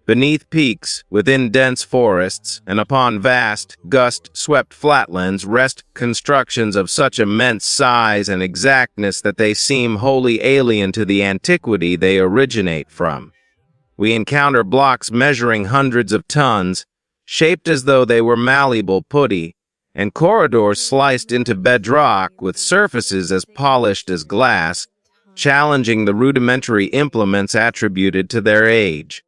Beneath peaks, within dense forests, and upon vast, gust-swept flatlands rest constructions of such immense size and exactness that they seem wholly alien to the antiquity they originate from. We encounter blocks measuring hundreds of tons, shaped as though they were malleable putty, and corridors sliced into bedrock with surfaces as polished as glass, challenging the rudimentary implements attributed to their age.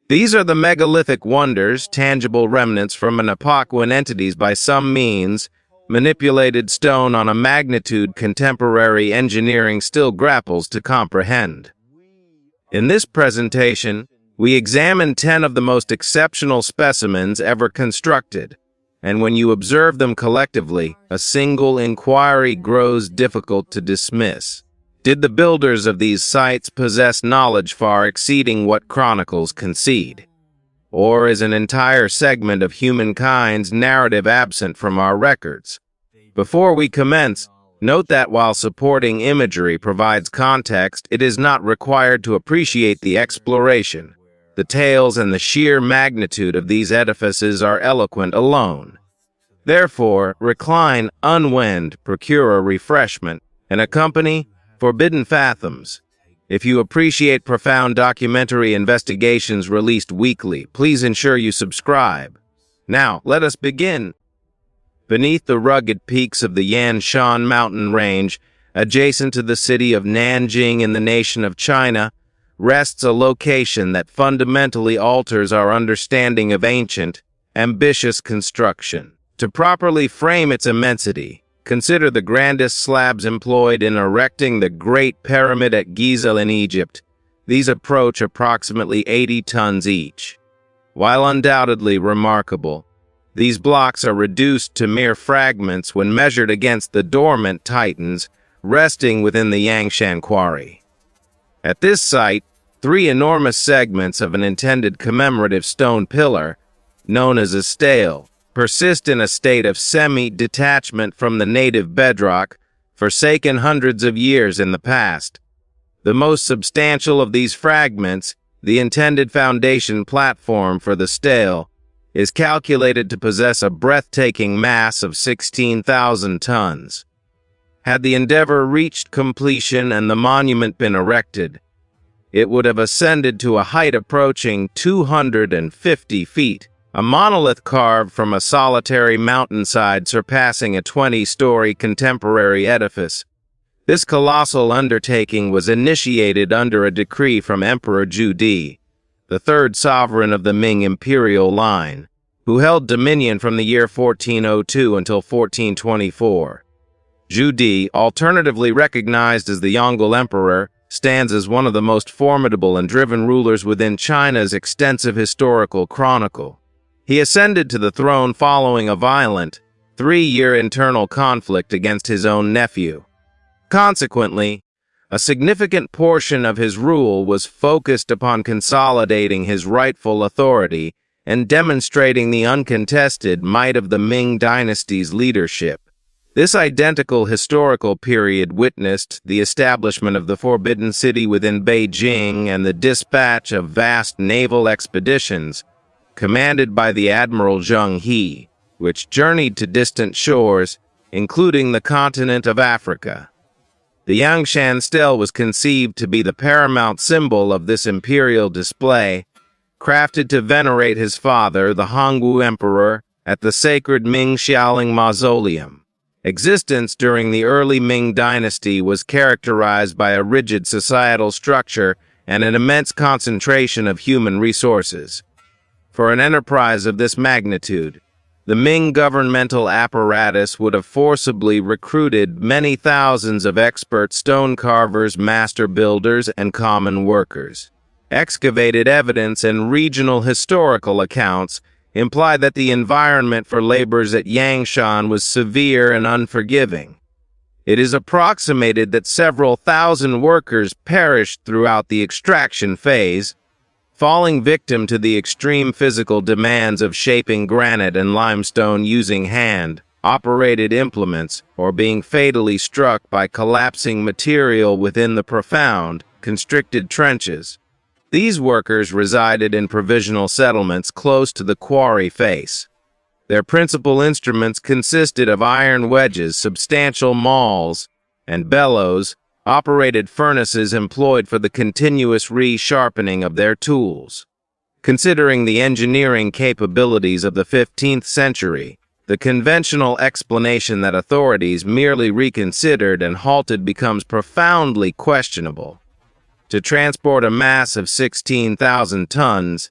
These are the megalithic wonders, tangible remnants from an epoch when entities by some means manipulated stone on a magnitude contemporary engineering still grapples to comprehend. In this presentation, we examine 10 of the most exceptional specimens ever constructed, and when you observe them collectively, a single inquiry grows difficult to dismiss. Did the builders of these sites possess knowledge far exceeding what chronicles concede? Or is an entire segment of humankind's narrative absent from our records? Before we commence, note that while supporting imagery provides context, it is not required to appreciate the exploration. The tales and the sheer magnitude of these edifices are eloquent alone. Therefore, recline, unwind, procure a refreshment, and accompany Forbidden Fathoms. If you appreciate profound documentary investigations released weekly, please ensure you subscribe. Now, let us begin. Beneath the rugged peaks of the Yanshan mountain range, adjacent to the city of Nanjing in the nation of China, rests a location that fundamentally alters our understanding of ancient, ambitious construction. To properly frame its immensity, consider the grandest slabs employed in erecting the Great Pyramid at Giza in Egypt. These approach approximately 80 tons each. While undoubtedly remarkable, these blocks are reduced to mere fragments when measured against the dormant titans resting within the Yangshan Quarry. At this site, 3 enormous segments of an intended commemorative stone pillar, known as a stele, persist in a state of semi-detachment from the native bedrock, forsaken hundreds of years in the past. The most substantial of these fragments, the intended foundation platform for the stele, is calculated to possess a breathtaking mass of 16,000 tons. Had the endeavor reached completion and the monument been erected, it would have ascended to a height approaching 250 feet, a monolith carved from a solitary mountainside surpassing a 20-story contemporary edifice. This colossal undertaking was initiated under a decree from Emperor Zhu Di, the third sovereign of the Ming imperial line, who held dominion from the year 1402 until 1424. Zhu Di, alternatively recognized as the Yongle Emperor, stands as one of the most formidable and driven rulers within China's extensive historical chronicle. He ascended to the throne following a violent, 3-year internal conflict against his own nephew. Consequently, a significant portion of his rule was focused upon consolidating his rightful authority and demonstrating the uncontested might of the Ming dynasty's leadership. This identical historical period witnessed the establishment of the Forbidden City within Beijing and the dispatch of vast naval expeditions, commanded by the Admiral Zheng He, which journeyed to distant shores, including the continent of Africa. The Yangshan stele was conceived to be the paramount symbol of this imperial display, crafted to venerate his father, the Hongwu Emperor, at the sacred Ming Xiaoling Mausoleum. Existence during the early Ming dynasty was characterized by a rigid societal structure and an immense concentration of human resources. For an enterprise of this magnitude, the Ming governmental apparatus would have forcibly recruited many thousands of expert stone carvers, master builders, and common workers. Excavated evidence and regional historical accounts imply that the environment for laborers at Yangshan was severe and unforgiving. It is approximated that several thousand workers perished throughout the extraction phase, falling victim to the extreme physical demands of shaping granite and limestone using hand-operated implements, or being fatally struck by collapsing material within the profound, constricted trenches. These workers resided in provisional settlements close to the quarry face. Their principal instruments consisted of iron wedges, substantial mauls, and bellows, operated furnaces employed for the continuous re-sharpening of their tools. Considering the engineering capabilities of the 15th century, the conventional explanation that authorities merely reconsidered and halted becomes profoundly questionable. To transport a mass of 16,000 tons,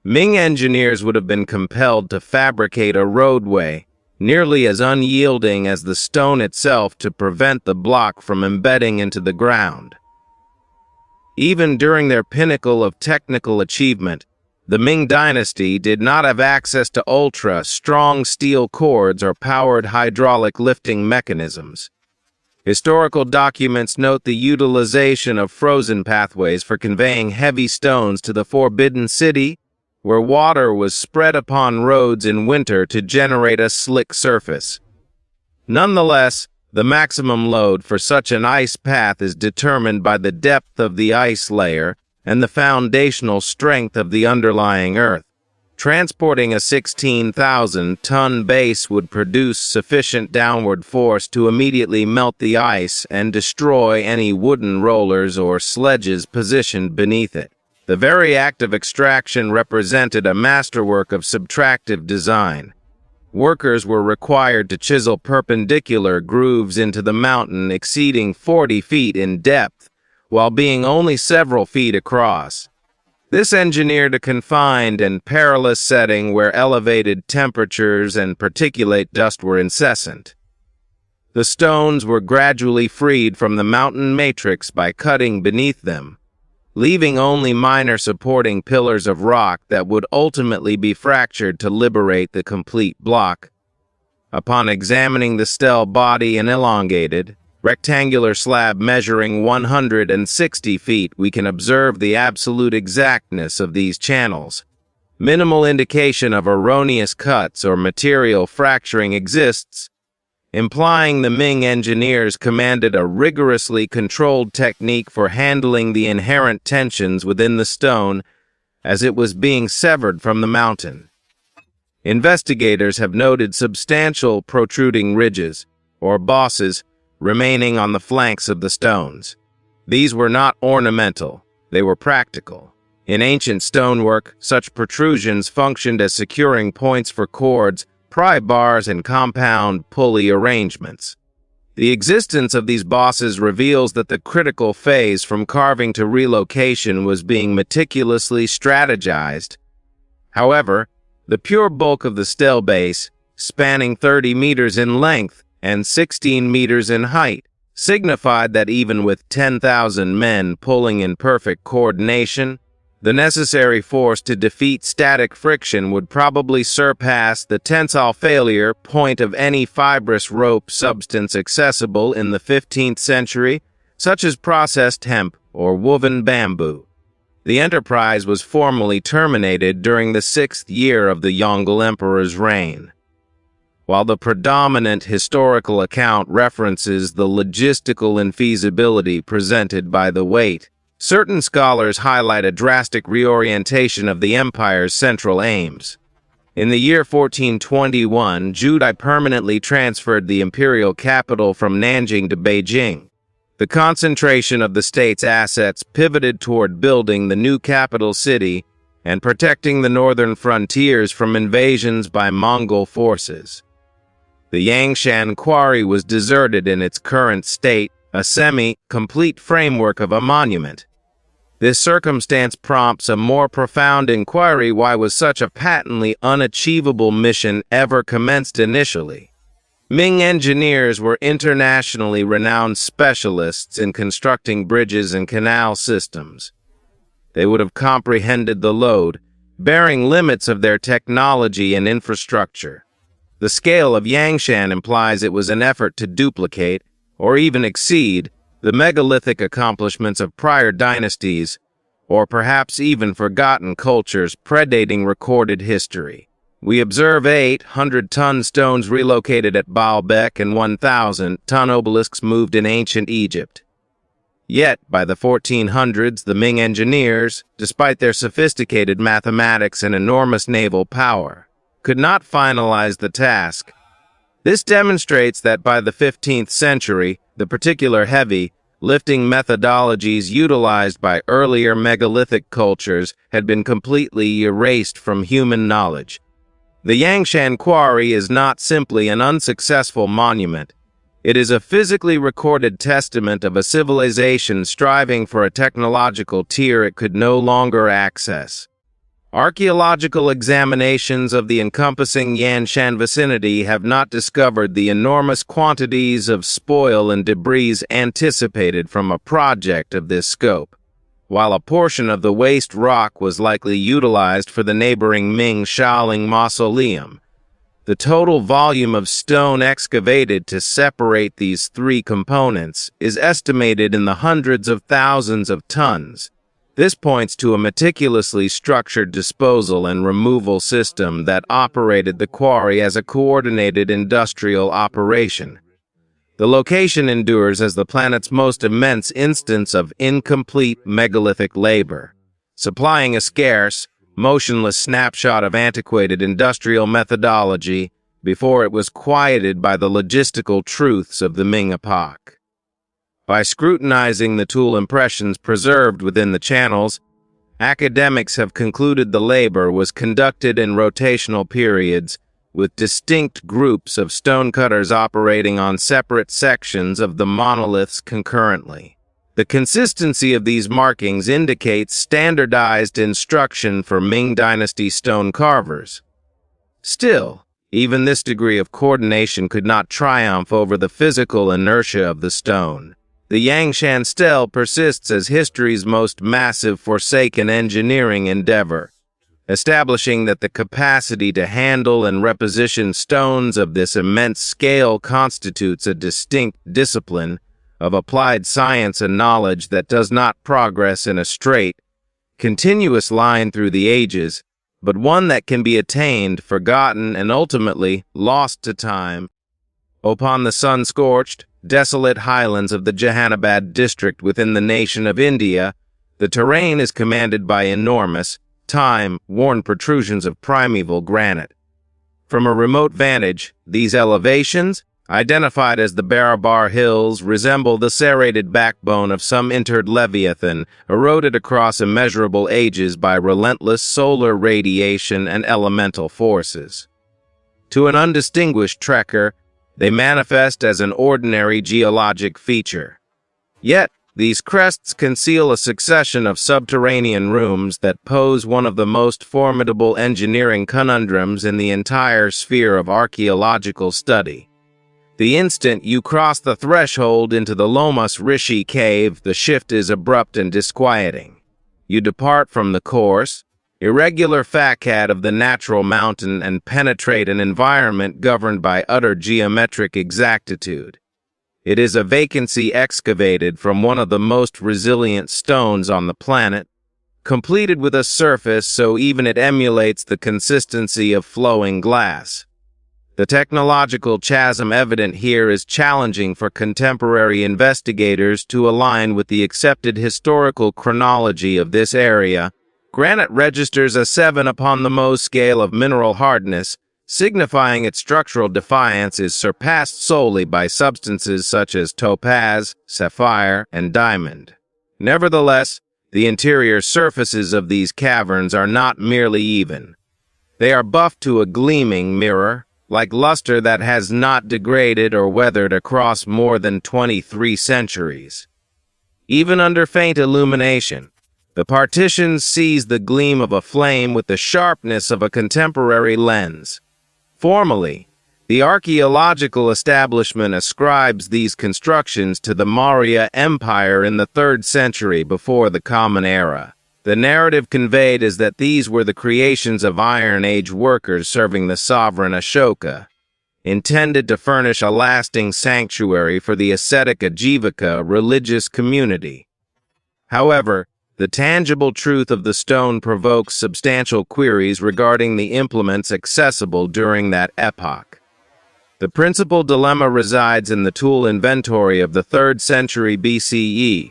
Ming engineers would have been compelled to fabricate a roadway nearly as unyielding as the stone itself to prevent the block from embedding into the ground. Even during their pinnacle of technical achievement, the Ming dynasty did not have access to ultra-strong steel cords or powered hydraulic lifting mechanisms. Historical documents note the utilization of frozen pathways for conveying heavy stones to the Forbidden City, where water was spread upon roads in winter to generate a slick surface. Nonetheless, the maximum load for such an ice path is determined by the depth of the ice layer and the foundational strength of the underlying earth. Transporting a 16,000-ton base would produce sufficient downward force to immediately melt the ice and destroy any wooden rollers or sledges positioned beneath it. The very act of extraction represented a masterwork of subtractive design. Workers were required to chisel perpendicular grooves into the mountain exceeding 40 feet in depth, while being only several feet across. This engineered a confined and perilous setting where elevated temperatures and particulate dust were incessant. The stones were gradually freed from the mountain matrix by cutting beneath them, leaving only minor supporting pillars of rock that would ultimately be fractured to liberate the complete block. Upon examining the stele body and elongated, rectangular slab measuring 160 feet, we can observe the absolute exactness of these channels. Minimal indication of erroneous cuts or material fracturing exists, implying the Ming engineers commanded a rigorously controlled technique for handling the inherent tensions within the stone as it was being severed from the mountain. Investigators have noted substantial protruding ridges, or bosses, remaining on the flanks of the stones. These were not ornamental, they were practical. In ancient stonework, such protrusions functioned as securing points for cords, pry bars, and compound pulley arrangements. The existence of these bosses reveals that the critical phase from carving to relocation was being meticulously strategized. However, the pure bulk of the stele base, spanning 30 meters in length and 16 meters in height, signified that even with 10,000 men pulling in perfect coordination, the necessary force to defeat static friction would probably surpass the tensile failure point of any fibrous rope substance accessible in the 15th century, such as processed hemp or woven bamboo. The enterprise was formally terminated during the 6th year of the Yongle Emperor's reign. While the predominant historical account references the logistical infeasibility presented by the weight, certain scholars highlight a drastic reorientation of the empire's central aims. In the year 1421, Zhu permanently transferred the imperial capital from Nanjing to Beijing. The concentration of the state's assets pivoted toward building the new capital city and protecting the northern frontiers from invasions by Mongol forces. The Yangshan quarry was deserted in its current state, a semi-complete framework of a monument. This circumstance prompts a more profound inquiry: why was such a patently unachievable mission ever commenced initially? Ming engineers were internationally renowned specialists in constructing bridges and canal systems. They would have comprehended the load, bearing limits of their technology and infrastructure. The scale of Yangshan implies it was an effort to duplicate, or even exceed, the megalithic accomplishments of prior dynasties, or perhaps even forgotten cultures predating recorded history. We observe 800-ton stones relocated at Baalbek and 1,000-ton obelisks moved in ancient Egypt. Yet, by the 1400s, the Ming engineers, despite their sophisticated mathematics and enormous naval power, could not finalize the task. This demonstrates that by the 15th century, the particular heavy lifting methodologies utilized by earlier megalithic cultures had been completely erased from human knowledge. The Yangshan Quarry is not simply an unsuccessful monument. It is a physically recorded testament of a civilization striving for a technological tier it could no longer access. Archaeological examinations of the encompassing Yangshan vicinity have not discovered the enormous quantities of spoil and debris anticipated from a project of this scope. While a portion of the waste rock was likely utilized for the neighboring Ming Shaoling Mausoleum, the total volume of stone excavated to separate these three components is estimated in the hundreds of thousands of tons. This points to a meticulously structured disposal and removal system that operated the quarry as a coordinated industrial operation. The location endures as the planet's most immense instance of incomplete megalithic labor, supplying a scarce, motionless snapshot of antiquated industrial methodology before it was quieted by the logistical truths of the Ming epoch. By scrutinizing the tool impressions preserved within the channels, academics have concluded the labor was conducted in rotational periods, with distinct groups of stonecutters operating on separate sections of the monoliths concurrently. The consistency of these markings indicates standardized instruction for Ming Dynasty stone carvers. Still, even this degree of coordination could not triumph over the physical inertia of the stone. The Yangshan stele persists as history's most massive forsaken engineering endeavor, establishing that the capacity to handle and reposition stones of this immense scale constitutes a distinct discipline of applied science and knowledge that does not progress in a straight, continuous line through the ages, but one that can be attained, forgotten, and ultimately lost to time. Upon the sun-scorched, desolate highlands of the Jehanabad district within the nation of India, the terrain is commanded by enormous, time-worn protrusions of primeval granite. From a remote vantage, these elevations, identified as the Barabar Hills, resemble the serrated backbone of some interred leviathan, eroded across immeasurable ages by relentless solar radiation and elemental forces. To an undistinguished trekker, they manifest as an ordinary geologic feature. Yet, these crests conceal a succession of subterranean rooms that pose one of the most formidable engineering conundrums in the entire sphere of archaeological study. The instant you cross the threshold into the Lomas Rishi cave, the shift is abrupt and disquieting. You depart from the coarse, irregular facade of the natural mountain and penetrate an environment governed by utter geometric exactitude. It is a vacancy excavated from one of the most resilient stones on the planet, completed with a surface so even it emulates the consistency of flowing glass. The technological chasm evident here is challenging for contemporary investigators to align with the accepted historical chronology of this area. Granite registers a 7 upon the Mohs scale of mineral hardness, signifying its structural defiance is surpassed solely by substances such as topaz, sapphire, and diamond. Nevertheless, the interior surfaces of these caverns are not merely even. They are buffed to a gleaming mirror, like luster that has not degraded or weathered across more than 23 centuries. Even under faint illumination, the partitions seize the gleam of a flame with the sharpness of a contemporary lens. Formally, the archaeological establishment ascribes these constructions to the Maurya Empire in the 3rd century before the Common Era. The narrative conveyed is that these were the creations of Iron Age workers serving the sovereign Ashoka, intended to furnish a lasting sanctuary for the ascetic Ajivaka religious community. However, the tangible truth of the stone provokes substantial queries regarding the implements accessible during that epoch. The principal dilemma resides in the tool inventory of the 3rd century BCE,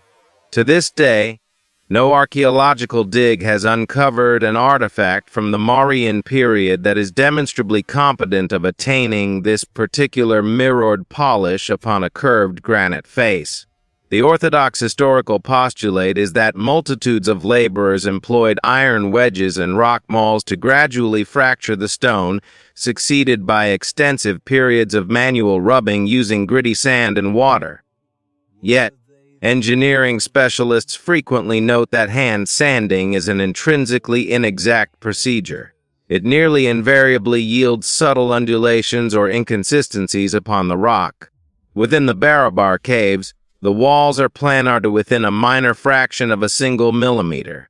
To this day, no archaeological dig has uncovered an artifact from the Mauryan period that is demonstrably competent of attaining this particular mirrored polish upon a curved granite face. The orthodox historical postulate is that multitudes of laborers employed iron wedges and rock mauls to gradually fracture the stone, succeeded by extensive periods of manual rubbing using gritty sand and water. Yet, engineering specialists frequently note that hand sanding is an intrinsically inexact procedure. It nearly invariably yields subtle undulations or inconsistencies upon the rock. Within the Barabar caves, the walls are planar to within a minor fraction of a single millimeter.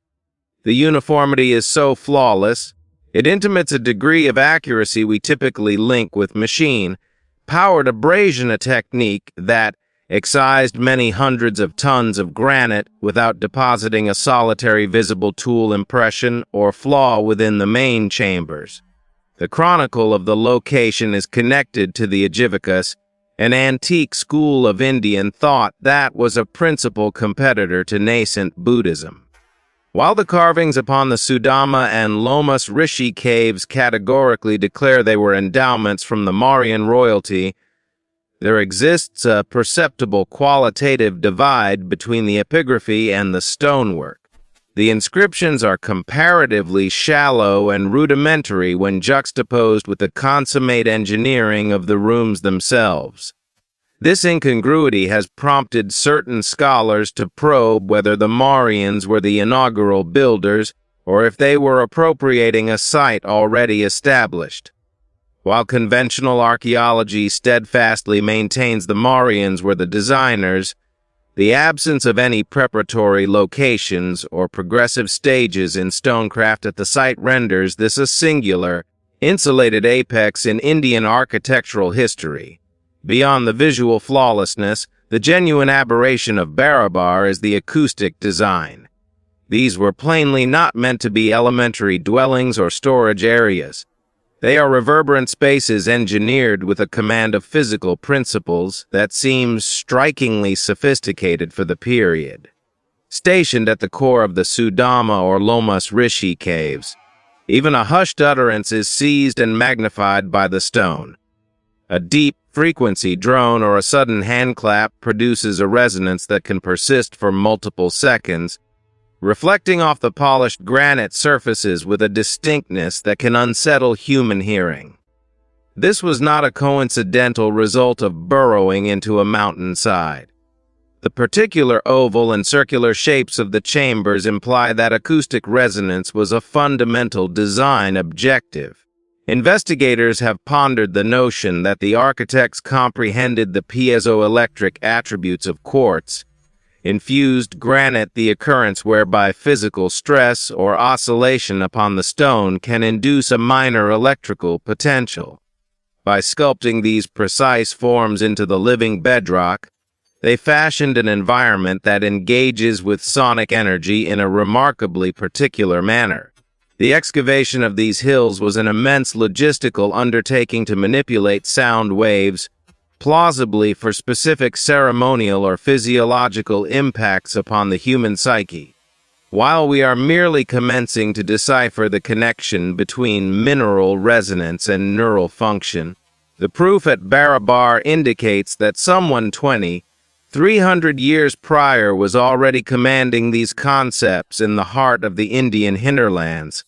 The uniformity is so flawless, it intimates a degree of accuracy we typically link with machine-powered abrasion, a technique that excised many hundreds of tons of granite without depositing a solitary visible tool impression or flaw within the main chambers. The chronicle of the location is connected to the Ajivacas, an antique school of Indian thought that was a principal competitor to nascent Buddhism. While the carvings upon the Sudama and Lomas Rishi caves categorically declare they were endowments from the Mauryan royalty, there exists a perceptible qualitative divide between the epigraphy and the stonework. The inscriptions are comparatively shallow and rudimentary when juxtaposed with the consummate engineering of the rooms themselves. This incongruity has prompted certain scholars to probe whether the Mauryans were the inaugural builders or if they were appropriating a site already established. While conventional archaeology steadfastly maintains the Mauryans were the designers, the absence of any preparatory locations or progressive stages in stonecraft at the site renders this a singular, insulated apex in Indian architectural history. Beyond the visual flawlessness, the genuine aberration of Barabar is the acoustic design. These were plainly not meant to be elementary dwellings or storage areas. They are reverberant spaces engineered with a command of physical principles that seems strikingly sophisticated for the period. Stationed at the core of the Sudama or Lomas Rishi caves, even a hushed utterance is seized and magnified by the stone. A deep frequency drone or a sudden handclap produces a resonance that can persist for multiple seconds, reflecting off the polished granite surfaces with a distinctness that can unsettle human hearing. This was not a coincidental result of burrowing into a mountainside. The particular oval and circular shapes of the chambers imply that acoustic resonance was a fundamental design objective. Investigators have pondered the notion that the architects comprehended the piezoelectric attributes of quartz, infused granite, the occurrence whereby physical stress or oscillation upon the stone can induce a minor electrical potential. By sculpting these precise forms into the living bedrock, they fashioned an environment that engages with sonic energy in a remarkably particular manner. The excavation of these hills was an immense logistical undertaking to manipulate sound waves, plausibly for specific ceremonial or physiological impacts upon the human psyche. While we are merely commencing to decipher the connection between mineral resonance and neural function, the proof at Barabar indicates that someone 300 years prior was already commanding these concepts in the heart of the Indian hinterlands.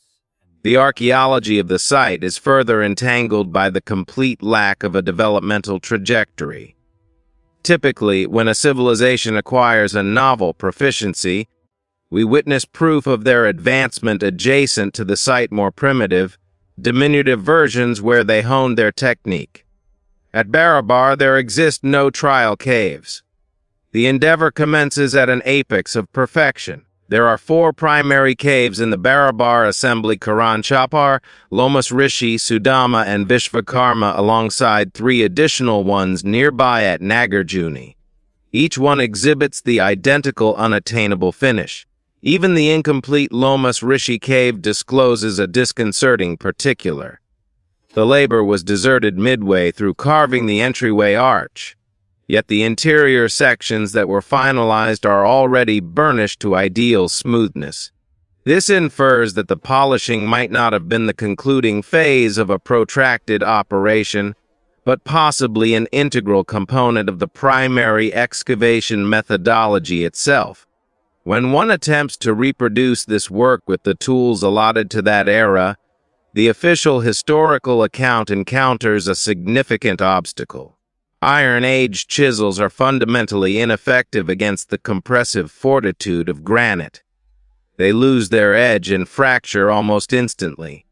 The archaeology of the site is further entangled by the complete lack of a developmental trajectory. Typically, when a civilization acquires a novel proficiency, we witness proof of their advancement adjacent to the site more primitive, diminutive versions where they honed their technique. At Barabar, there exist no trial caves. The endeavor commences at an apex of perfection. There are 4 primary caves in the Barabar assembly: Karan Chapar, Lomas Rishi, Sudama, and Vishvakarma, alongside 3 additional ones nearby at Nagarjuni. Each one exhibits the identical unattainable finish. Even the incomplete Lomas Rishi cave discloses a disconcerting particular. The labor was deserted midway through carving the entryway arch. yet the interior sections that were finalized are already burnished to ideal smoothness. This infers that the polishing might not have been the concluding phase of a protracted operation, but possibly an integral component of the primary excavation methodology itself. When one attempts to reproduce this work with the tools allotted to that era, the official historical account encounters a significant obstacle. Iron Age chisels are fundamentally ineffective against the compressive fortitude of granite. They lose their edge and fracture almost instantly.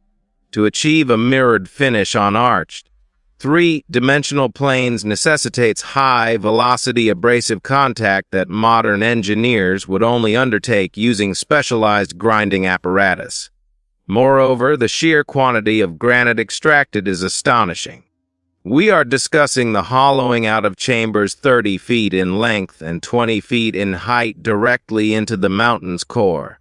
To achieve a mirrored finish on arched, three-dimensional planes necessitates high-velocity abrasive contact that modern engineers would only undertake using specialized grinding apparatus. Moreover, the sheer quantity of granite extracted is astonishing. We are discussing the hollowing out of chambers 30 feet in length and 20 feet in height directly into the mountain's core.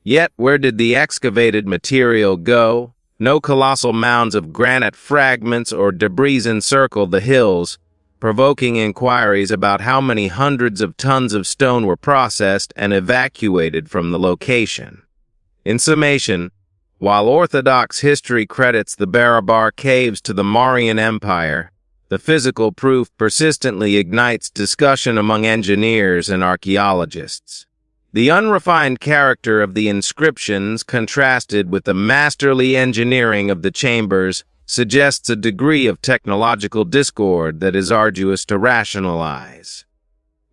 Yet, where did the excavated material go? No colossal mounds of granite fragments or debris encircle the hills, provoking inquiries about how many hundreds of tons of stone were processed and evacuated from the location. In summation, while Orthodox history credits the Barabar caves to the Mauryan Empire, the physical proof persistently ignites discussion among engineers and archaeologists. The unrefined character of the inscriptions contrasted with the masterly engineering of the chambers suggests a degree of technological discord that is arduous to rationalize.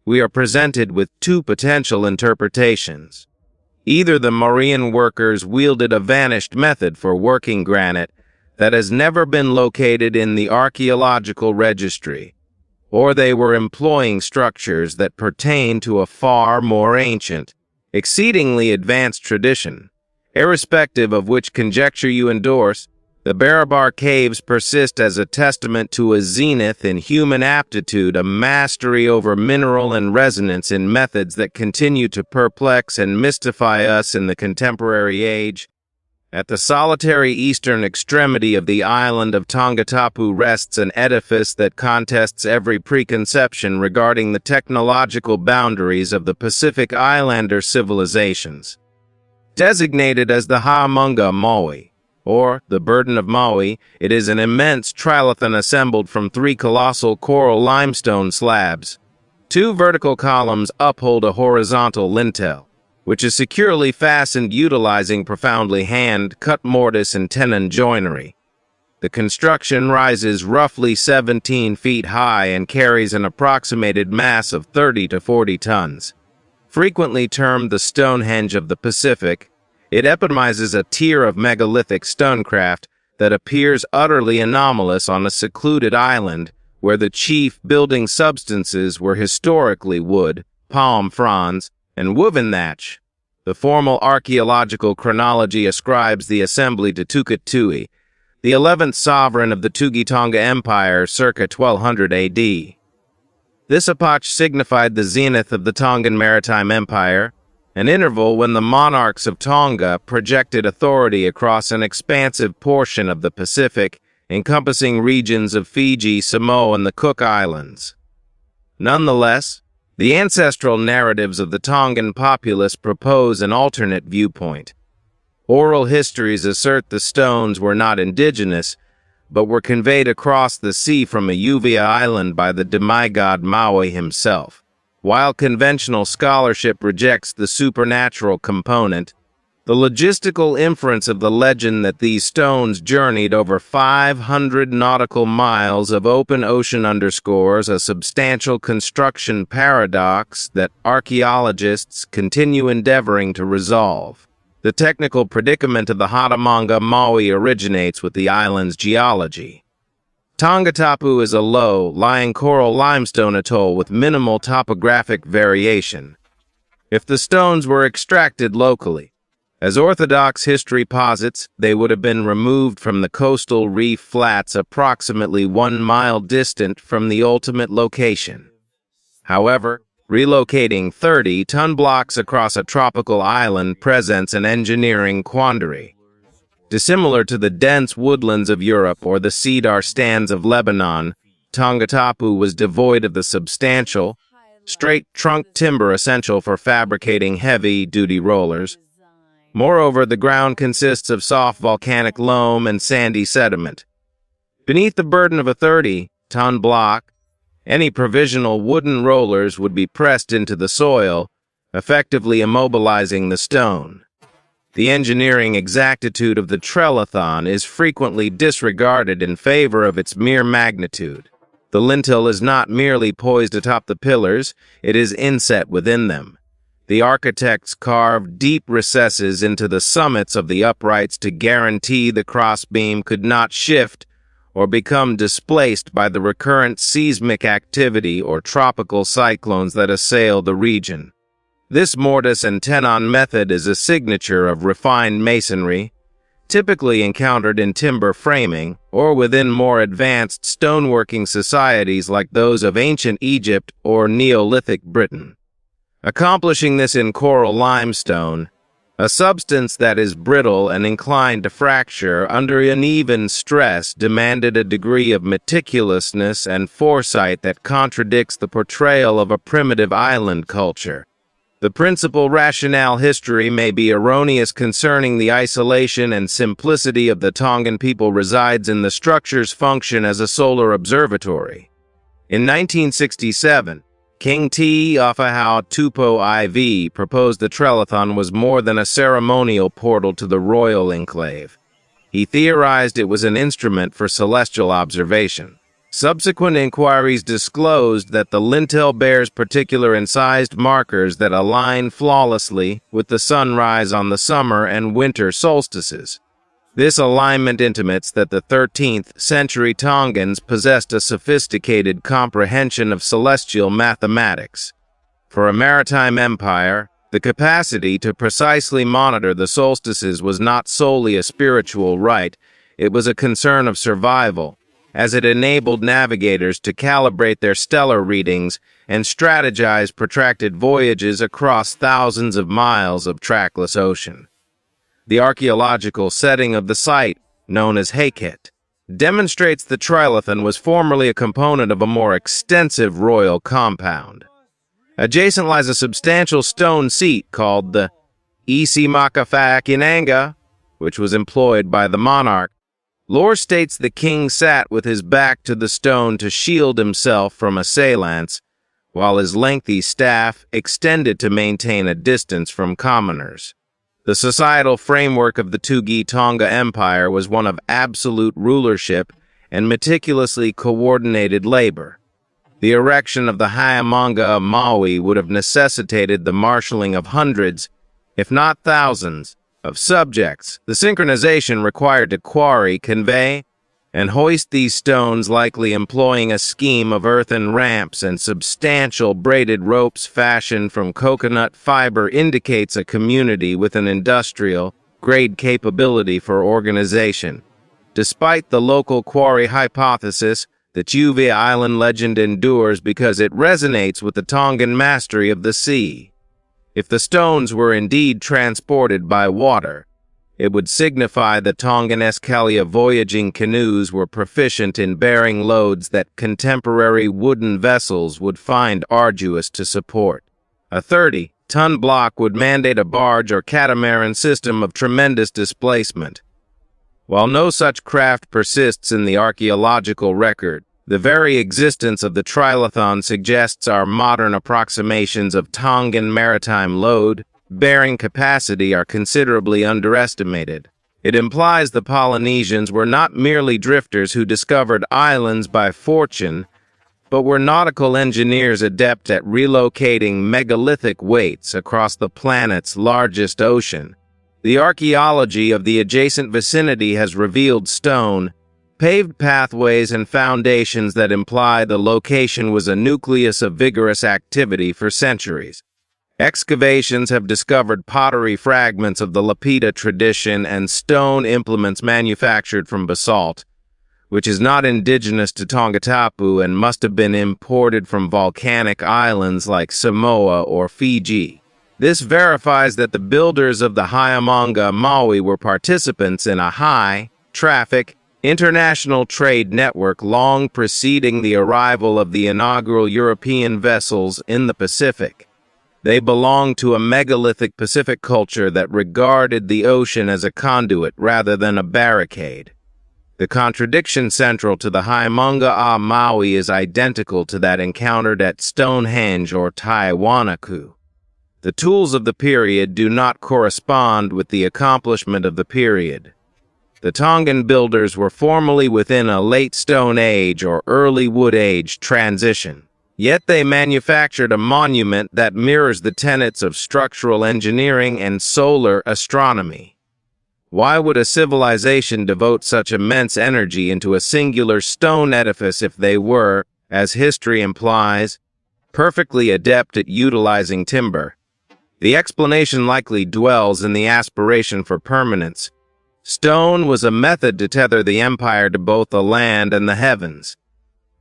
We are presented with two potential interpretations. Either the Mauryan workers wielded a vanished method for working granite that has never been located in the archaeological registry, or they were employing structures that pertain to a far more ancient, exceedingly advanced tradition. Irrespective of which conjecture you endorse, the Barabar caves persist as a testament to a zenith in human aptitude, a mastery over mineral and resonance in methods that continue to perplex and mystify us in the contemporary age. At the solitary eastern extremity of the island of Tongatapu rests an edifice that contests every preconception regarding the technological boundaries of the Pacific Islander civilizations. Designated as the Ha'amonga Maui, or the Burden of Maui, it is an immense trilithon assembled from three colossal coral limestone slabs. Two vertical columns uphold a horizontal lintel, which is securely fastened utilizing profoundly hand-cut mortise and tenon joinery. The construction rises roughly 17 feet high and carries an approximated mass of 30 to 40 tons. Frequently termed the Stonehenge of the Pacific, it epitomizes a tier of megalithic stonecraft that appears utterly anomalous on a secluded island where the chief building substances were historically wood, palm fronds, and woven thatch. The formal archaeological chronology ascribes the assembly to Tukutui, the 11th sovereign of the Tugi-Tonga Empire circa 1200 AD. This epoch signified the zenith of the Tongan Maritime Empire, an interval when the monarchs of Tonga projected authority across an expansive portion of the Pacific, encompassing regions of Fiji, Samoa, and the Cook Islands. Nonetheless, the ancestral narratives of the Tongan populace propose an alternate viewpoint. Oral histories assert the stones were not indigenous, but were conveyed across the sea from Euvea Island by the demigod Maui himself. While conventional scholarship rejects the supernatural component, the logistical inference of the legend that these stones journeyed over 500 nautical miles of open ocean underscores a substantial construction paradox that archaeologists continue endeavoring to resolve. The technical predicament of the Ha'amonga Maui originates with the island's geology. Tongatapu is a low-lying coral limestone atoll with minimal topographic variation. If the stones were extracted locally, as Orthodox history posits, they would have been removed from the coastal reef flats approximately 1 mile distant from the ultimate location. However, relocating 30-ton blocks across a tropical island presents an engineering quandary. Dissimilar to the dense woodlands of Europe or the cedar stands of Lebanon, Tongatapu was devoid of the substantial, straight-trunk timber essential for fabricating heavy-duty rollers. Moreover, the ground consists of soft volcanic loam and sandy sediment. Beneath the burden of a 30-ton block, any provisional wooden rollers would be pressed into the soil, effectively immobilizing the stone. The engineering exactitude of the trilithon is frequently disregarded in favor of its mere magnitude. The lintel is not merely poised atop the pillars, it is inset within them. The architects carved deep recesses into the summits of the uprights to guarantee the crossbeam could not shift or become displaced by the recurrent seismic activity or tropical cyclones that assail the region. This mortise and tenon method is a signature of refined masonry, typically encountered in timber framing or within more advanced stoneworking societies like those of ancient Egypt or Neolithic Britain. Accomplishing this in coral limestone, a substance that is brittle and inclined to fracture under uneven stress, demanded a degree of meticulousness and foresight that contradicts the portrayal of a primitive island culture. The principal rationale history may be erroneous concerning the isolation and simplicity of the Tongan people resides in the structure's function as a solar observatory. In 1967, King Te-Awhahao Tupou IV proposed the trilithon was more than a ceremonial portal to the royal enclave. He theorized it was an instrument for celestial observation. Subsequent inquiries disclosed that the lintel bears particular incised markers that align flawlessly with the sunrise on the summer and winter solstices. This alignment intimates that the 13th century Tongans possessed a sophisticated comprehension of celestial mathematics. For a maritime empire, the capacity to precisely monitor the solstices was not solely a spiritual right, it was a concern of survival, as it enabled navigators to calibrate their stellar readings and strategize protracted voyages across thousands of miles of trackless ocean. The archaeological setting of the site, known as Heket, demonstrates the trilithon was formerly a component of a more extensive royal compound. Adjacent lies a substantial stone seat called the Isimakafa'akinanga, which was employed by the monarch. Lore states the king sat with his back to the stone to shield himself from assailants, while his lengthy staff extended to maintain a distance from commoners. The societal framework of the Tugi Tonga Empire was one of absolute rulership and meticulously coordinated labor. The erection of the Haimanga of Maui would have necessitated the marshalling of hundreds, if not thousands, of subjects. The synchronization required to quarry, convey, and hoist these stones, likely employing a scheme of earthen ramps and substantial braided ropes fashioned from coconut fiber, indicates a community with an industrial-grade capability for organization. Despite the local quarry hypothesis, the Tuvia Island legend endures because it resonates with the Tongan mastery of the sea. If the stones were indeed transported by water, it would signify that Tongan Escalia voyaging canoes were proficient in bearing loads that contemporary wooden vessels would find arduous to support. A 30-ton block would mandate a barge or catamaran system of tremendous displacement. While no such craft persists in the archaeological record, the very existence of the trilithon suggests our modern approximations of Tongan maritime load-bearing capacity are considerably underestimated. It implies the Polynesians were not merely drifters who discovered islands by fortune, but were nautical engineers adept at relocating megalithic weights across the planet's largest ocean. The archaeology of the adjacent vicinity has revealed stone, paved pathways and foundations that imply the location was a nucleus of vigorous activity for centuries. Excavations have discovered pottery fragments of the Lapita tradition and stone implements manufactured from basalt, which is not indigenous to Tongatapu and must have been imported from volcanic islands like Samoa or Fiji. This verifies that the builders of the Haimanga Maui were participants in a high-traffic, international trade network long preceding the arrival of the inaugural European vessels in the Pacific. They belong to a megalithic Pacific culture that regarded the ocean as a conduit rather than a barricade. The contradiction central to the Haimonga Maui is identical to that encountered at Stonehenge or Tiwanaku. The tools of the period do not correspond with the accomplishment of the period. The Tongan builders were formerly within a late Stone Age or early Wood Age transition, yet they manufactured a monument that mirrors the tenets of structural engineering and solar astronomy. Why would a civilization devote such immense energy into a singular stone edifice if they were, as history implies, perfectly adept at utilizing timber? The explanation likely dwells in the aspiration for permanence. Stone was a method to tether the empire to both the land and the heavens.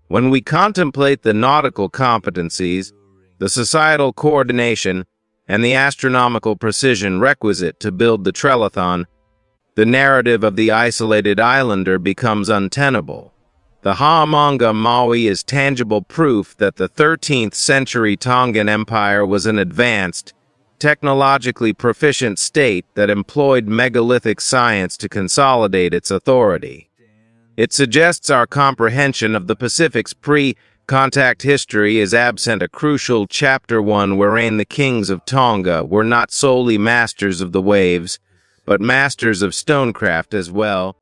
When we contemplate the nautical competencies, the societal coordination, and the astronomical precision requisite to build the Trelathon, the narrative of the isolated islander becomes untenable. The Ha'amonga Maui is tangible proof that the 13th century Tongan Empire was an advanced, technologically proficient state that employed megalithic science to consolidate its authority. It suggests our comprehension of the Pacific's pre-contact history is absent a crucial Chapter 1 wherein the kings of Tonga were not solely masters of the waves, but masters of stonecraft as well.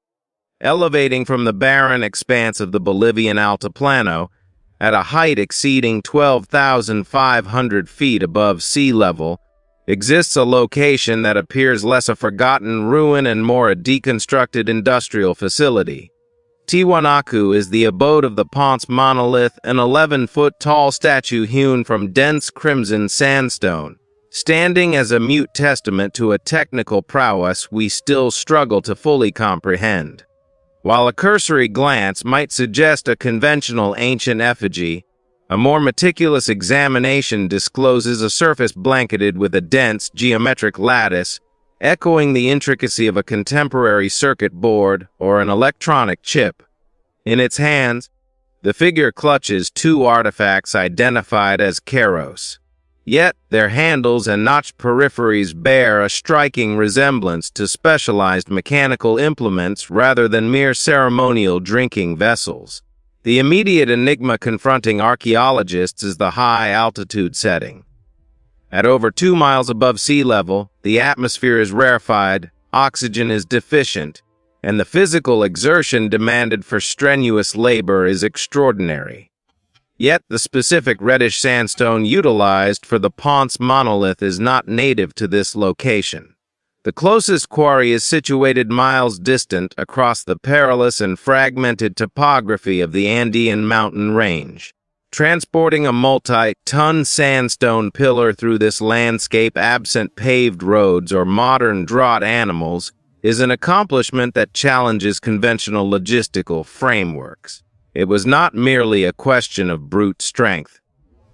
Elevating from the barren expanse of the Bolivian Altiplano, at a height exceeding 12,500 feet above sea level, exists a location that appears less a forgotten ruin and more a deconstructed industrial facility. Tiwanaku is the abode of the Ponce monolith, an 11-foot-tall statue hewn from dense crimson sandstone, standing as a mute testament to a technical prowess we still struggle to fully comprehend. While a cursory glance might suggest a conventional ancient effigy, a more meticulous examination discloses a surface blanketed with a dense geometric lattice, echoing the intricacy of a contemporary circuit board or an electronic chip. In its hands, the figure clutches two artifacts identified as keros. Yet, their handles and notched peripheries bear a striking resemblance to specialized mechanical implements rather than mere ceremonial drinking vessels. The immediate enigma confronting archaeologists is the high-altitude setting. At over 2 miles above sea level, the atmosphere is rarefied, oxygen is deficient, and the physical exertion demanded for strenuous labor is extraordinary. Yet the specific reddish sandstone utilized for the Ponce monolith is not native to this location. The closest quarry is situated miles distant across the perilous and fragmented topography of the Andean mountain range. Transporting a multi-ton sandstone pillar through this landscape absent paved roads or modern draught animals is an accomplishment that challenges conventional logistical frameworks. It was not merely a question of brute strength.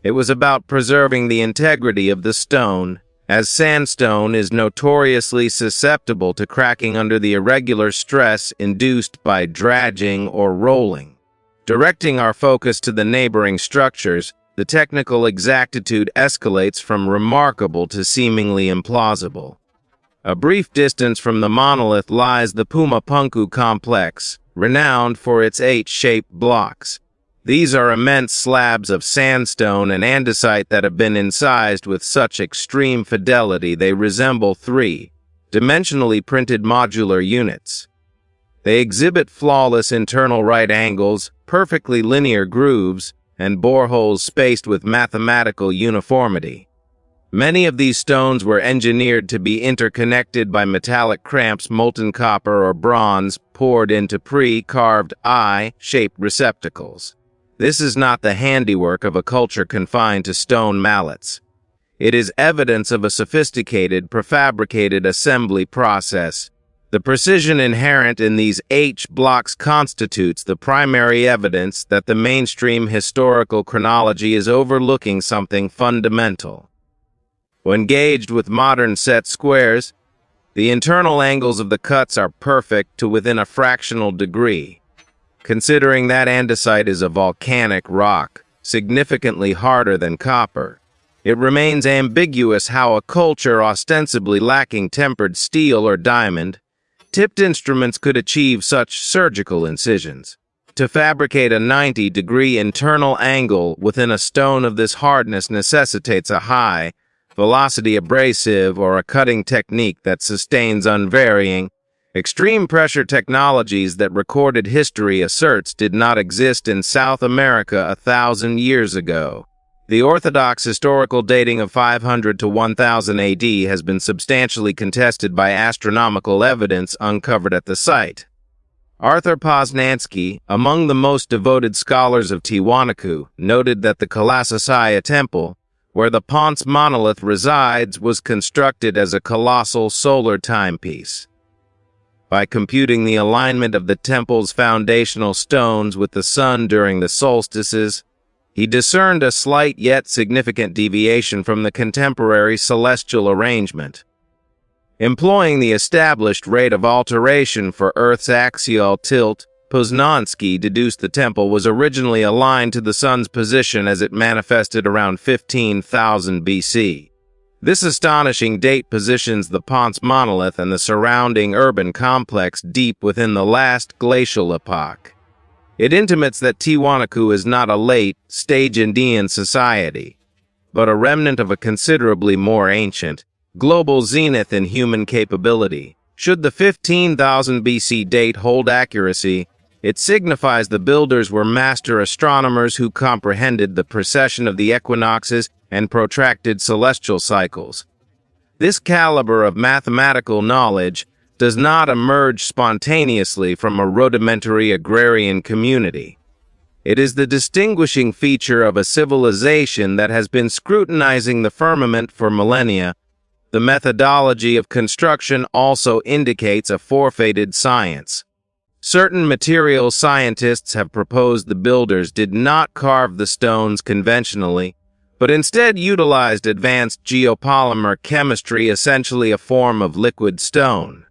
It was about preserving the integrity of the stone, as sandstone is notoriously susceptible to cracking under the irregular stress induced by dredging or rolling. Directing our focus to the neighboring structures, the technical exactitude escalates from remarkable to seemingly implausible. A brief distance from the monolith lies the Pumapunku complex, renowned for its H-shaped blocks. These are immense slabs of sandstone and andesite that have been incised with such extreme fidelity they resemble three-dimensionally printed modular units. They exhibit flawless internal right angles, perfectly linear grooves, and boreholes spaced with mathematical uniformity. Many of these stones were engineered to be interconnected by metallic cramps, molten copper or bronze poured into pre-carved eye-shaped receptacles. This is not the handiwork of a culture confined to stone mallets. It is evidence of a sophisticated, prefabricated assembly process. The precision inherent in these H-blocks constitutes the primary evidence that the mainstream historical chronology is overlooking something fundamental. When gauged with modern set squares, the internal angles of the cuts are perfect to within a fractional degree. considering that andesite is a volcanic rock, significantly harder than copper. It remains ambiguous how a culture ostensibly lacking tempered steel or diamond, tipped instruments could achieve such surgical incisions. To fabricate a 90-degree internal angle within a stone of this hardness necessitates a high-velocity abrasive or a cutting technique that sustains unvarying, extreme pressure technologies that recorded history asserts did not exist in South America 1,000 years ago. The orthodox historical dating of 500 to 1000 AD has been substantially contested by astronomical evidence uncovered at the site. Arthur Poznański, among the most devoted scholars of Tiwanaku, noted that the Kalasasaya Temple, where the Ponce monolith resides, was constructed as a colossal solar timepiece. By computing the alignment of the temple's foundational stones with the sun during the solstices, he discerned a slight yet significant deviation from the contemporary celestial arrangement. Employing the established rate of alteration for Earth's axial tilt, Poznański deduced the temple was originally aligned to the sun's position as it manifested around 15,000 BC. This astonishing date positions the Ponce monolith and the surrounding urban complex deep within the last glacial epoch. It intimates that Tiwanaku is not a late-stage Indian society, but a remnant of a considerably more ancient, global zenith in human capability. Should the 15,000 BC date hold accuracy, it signifies the builders were master astronomers who comprehended the precession of the equinoxes and protracted celestial cycles. This caliber of mathematical knowledge does not emerge spontaneously from a rudimentary agrarian community. It is the distinguishing feature of a civilization that has been scrutinizing the firmament for millennia. The methodology of construction also indicates a forfeited science. Certain material scientists have proposed the builders did not carve the stones conventionally, but instead utilized advanced geopolymer chemistry, essentially a form of liquid stone.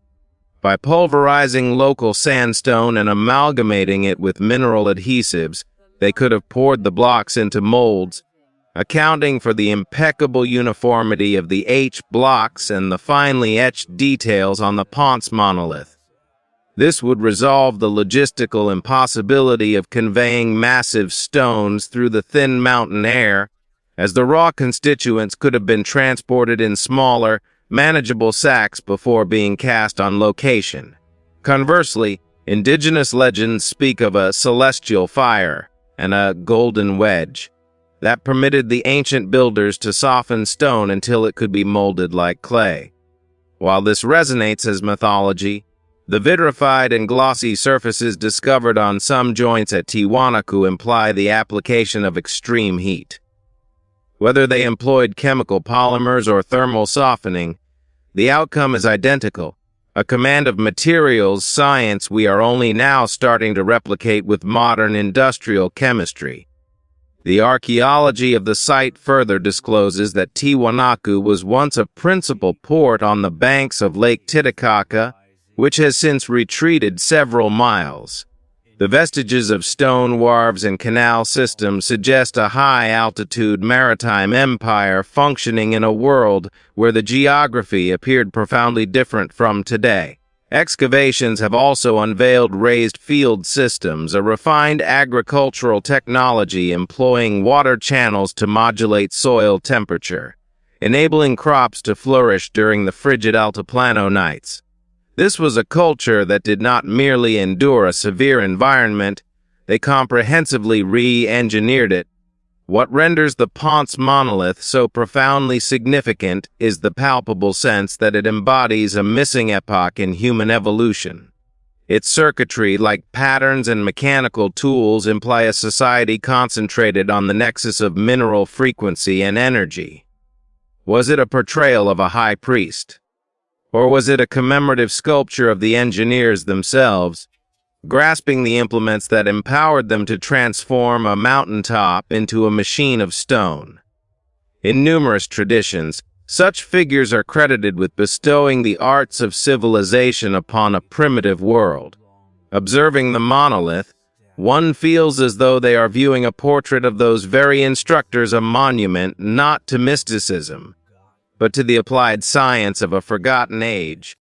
By pulverizing local sandstone and amalgamating it with mineral adhesives, they could have poured the blocks into molds, accounting for the impeccable uniformity of the H-blocks and the finely etched details on the Ponce monolith. This would resolve the logistical impossibility of conveying massive stones through the thin mountain air, as the raw constituents could have been transported in smaller, manageable sacks before being cast on location. Conversely, indigenous legends speak of a celestial fire and a golden wedge that permitted the ancient builders to soften stone until it could be molded like clay. While this resonates as mythology, the vitrified and glossy surfaces discovered on some joints at Tiwanaku imply the application of extreme heat. Whether they employed chemical polymers or thermal softening, the outcome is identical, a command of materials science we are only now starting to replicate with modern industrial chemistry. The archaeology of the site further discloses that Tiwanaku was once a principal port on the banks of Lake Titicaca, which has since retreated several miles. The vestiges of stone wharves and canal systems suggest a high-altitude maritime empire functioning in a world where the geography appeared profoundly different from today. Excavations have also unveiled raised field systems, a refined agricultural technology employing water channels to modulate soil temperature, enabling crops to flourish during the frigid altiplano nights. This was a culture that did not merely endure a severe environment, they comprehensively re-engineered it. What renders the Ponce monolith so profoundly significant is the palpable sense that it embodies a missing epoch in human evolution. Its circuitry, like patterns and mechanical tools, imply a society concentrated on the nexus of mineral frequency and energy. Was it a portrayal of a high priest? Or was it a commemorative sculpture of the engineers themselves, grasping the implements that empowered them to transform a mountaintop into a machine of stone? In numerous traditions, such figures are credited with bestowing the arts of civilization upon a primitive world. Observing the monolith, One feels as though they are viewing a portrait of those very instructors, a monument not to mysticism, but to the applied science of a forgotten age.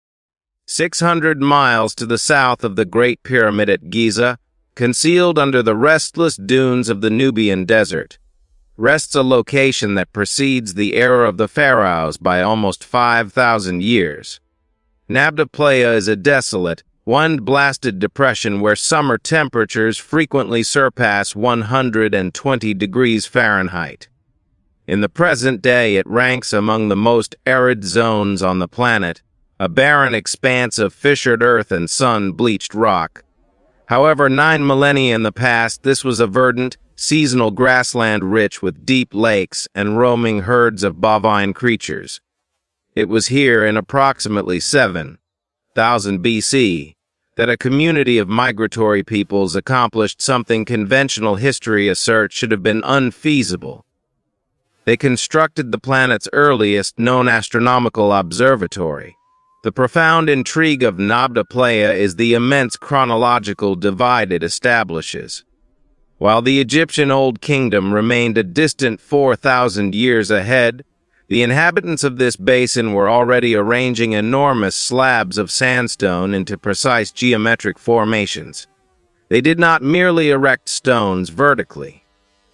600 miles to the south of the Great Pyramid at Giza, concealed under the restless dunes of the Nubian Desert, rests a location that precedes the era of the pharaohs by almost 5,000 years. Nabta Playa is a desolate, wind-blasted depression where summer temperatures frequently surpass 120 degrees Fahrenheit. In the present day, it ranks among the most arid zones on the planet, a barren expanse of fissured earth and sun-bleached rock. However, 9 millennia in the past, this was a verdant, seasonal grassland rich with deep lakes and roaming herds of bovine creatures. It was here in approximately 7,000 BC that a community of migratory peoples accomplished something conventional history asserts should have been unfeasible. They constructed the planet's earliest known astronomical observatory. The profound intrigue of Nabta Playa is the immense chronological divide it establishes. While the Egyptian Old Kingdom remained a distant 4,000 years ahead, the inhabitants of this basin were already arranging enormous slabs of sandstone into precise geometric formations. They did not merely erect stones vertically.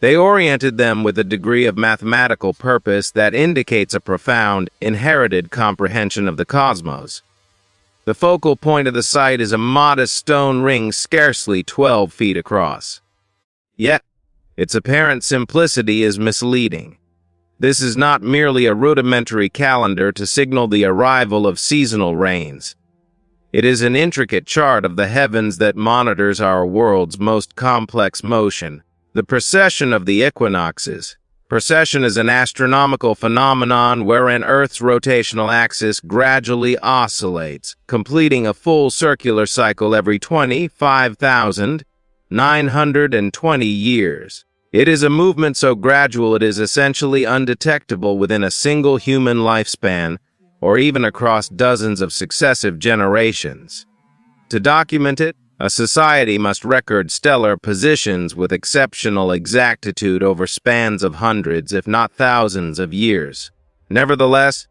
They oriented them with a degree of mathematical purpose that indicates a profound, inherited comprehension of the cosmos. The focal point of the site is a modest stone ring scarcely 12 feet across. Yet, its apparent simplicity is misleading. This is not merely a rudimentary calendar to signal the arrival of seasonal rains. It is an intricate chart of the heavens that monitors our world's most complex motion, the precession of the equinoxes. Precession is an astronomical phenomenon wherein Earth's rotational axis gradually oscillates, completing a full circular cycle every 25,920 years. It is a movement so gradual it is essentially undetectable within a single human lifespan, or even across dozens of successive generations. To document it, a society must record stellar positions with exceptional exactitude over spans of hundreds, if not thousands, of years. Nevertheless,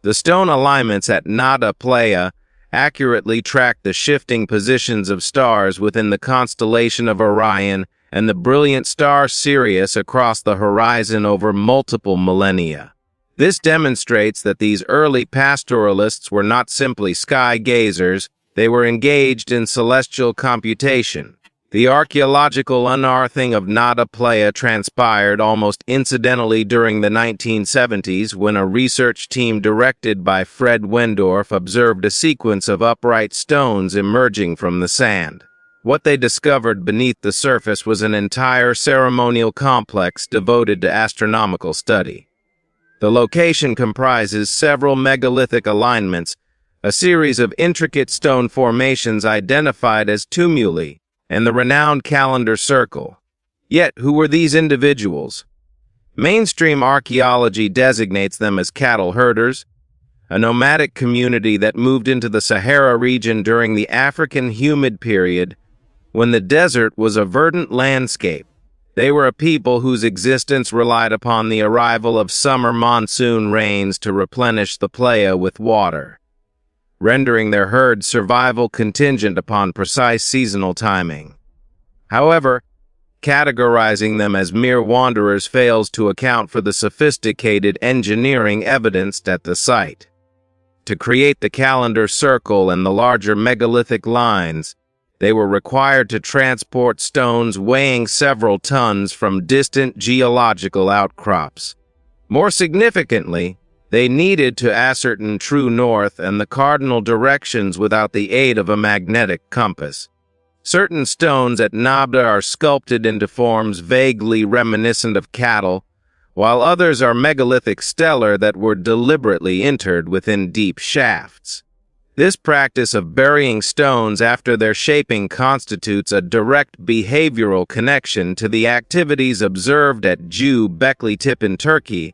the stone alignments at Nabta Playa accurately track the shifting positions of stars within the constellation of Orion and the brilliant star Sirius across the horizon over multiple millennia. This demonstrates that these early pastoralists were not simply sky gazers, they were engaged in celestial computation. The archaeological unearthing of Nabta Playa transpired almost incidentally during the 1970s when a research team directed by Fred Wendorf observed a sequence of upright stones emerging from the sand. What they discovered beneath the surface was an entire ceremonial complex devoted to astronomical study. The location comprises several megalithic alignments, a series of intricate stone formations identified as tumuli, and the renowned calendar circle. Yet, who were these individuals? Mainstream archaeology designates them as cattle herders, a nomadic community that moved into the Sahara region during the African humid period, when the desert was a verdant landscape. They were a people whose existence relied upon the arrival of summer monsoon rains to replenish the playa with water, rendering their herd's survival contingent upon precise seasonal timing. However, categorizing them as mere wanderers fails to account for the sophisticated engineering evidenced at the site. To create the calendar circle and the larger megalithic lines, they were required to transport stones weighing several tons from distant geological outcrops. More significantly, they needed to ascertain true north and the cardinal directions without the aid of a magnetic compass. Certain stones at Nabta are sculpted into forms vaguely reminiscent of cattle, while others are megalithic stellar that were deliberately entered within deep shafts. This practice of burying stones after their shaping constitutes a direct behavioral connection to the activities observed at Göbekli Tepe in Turkey,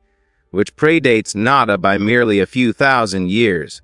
which predates Nabta by merely a few thousand years.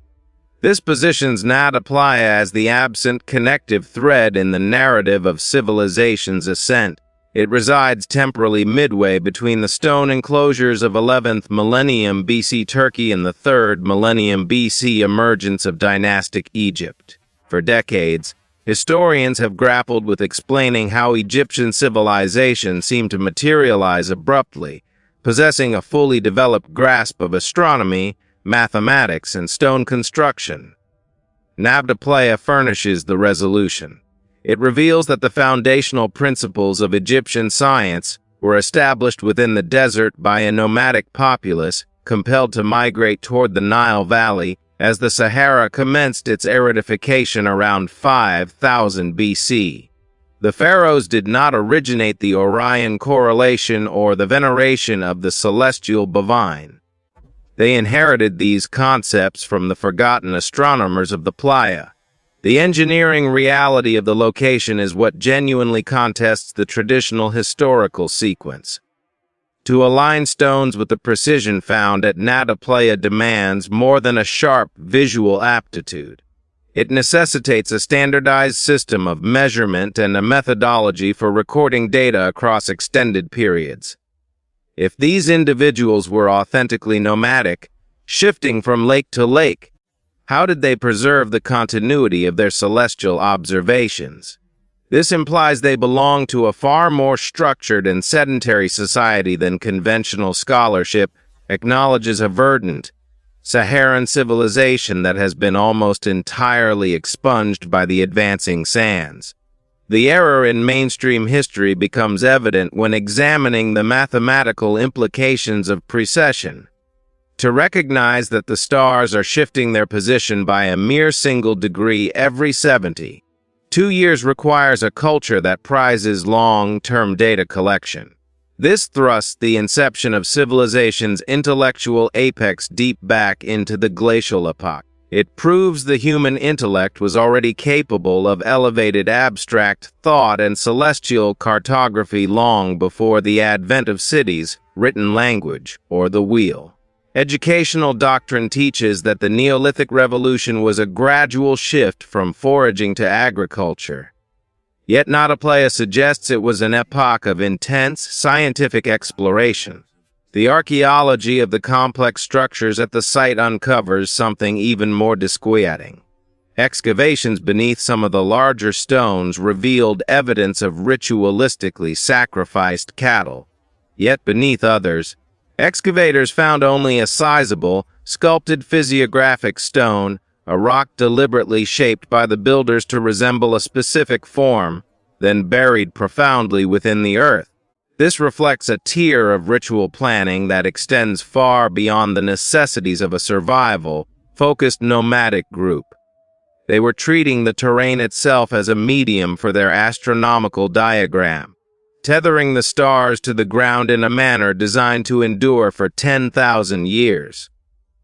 This positions Nabta Playa as the absent connective thread in the narrative of civilization's ascent. It resides temporally midway between the stone enclosures of 11th millennium BC Turkey and the 3rd millennium BC emergence of dynastic Egypt. For decades, historians have grappled with explaining how Egyptian civilization seemed to materialize abruptly, possessing a fully developed grasp of astronomy, mathematics, and stone construction. Nabta Playa furnishes the resolution. It reveals that the foundational principles of Egyptian science were established within the desert by a nomadic populace compelled to migrate toward the Nile Valley as the Sahara commenced its aridification around 5000 BC. The pharaohs did not originate the Orion correlation or the veneration of the celestial bovine. They inherited these concepts from the forgotten astronomers of the Playa. The engineering reality of the location is what genuinely contests the traditional historical sequence. To align stones with the precision found at Nabta Playa demands more than a sharp visual aptitude. It necessitates a standardized system of measurement and a methodology for recording data across extended periods. If these individuals were authentically nomadic, shifting from lake to lake, how did they preserve the continuity of their celestial observations? This implies they belong to a far more structured and sedentary society than conventional scholarship acknowledges. A verdant, Saharan civilization that has been almost entirely expunged by the advancing sands. The error in mainstream history becomes evident when examining the mathematical implications of precession. To recognize that the stars are shifting their position by a mere single degree every 72 years requires a culture that prizes long-term data collection. This thrusts the inception of civilization's intellectual apex deep back into the glacial epoch. It proves the human intellect was already capable of elevated abstract thought and celestial cartography long before the advent of cities, written language, or the wheel. Educational doctrine teaches that the Neolithic Revolution was a gradual shift from foraging to agriculture. Yet Nabta Playa suggests it was an epoch of intense scientific exploration. The archaeology of the complex structures at the site uncovers something even more disquieting. Excavations beneath some of the larger stones revealed evidence of ritualistically sacrificed cattle. Yet beneath others, excavators found only a sizable, sculpted physiographic stone, a rock deliberately shaped by the builders to resemble a specific form, then buried profoundly within the earth. This reflects a tier of ritual planning that extends far beyond the necessities of a survival-focused nomadic group. They were treating the terrain itself as a medium for their astronomical diagram, tethering the stars to the ground in a manner designed to endure for 10,000 years.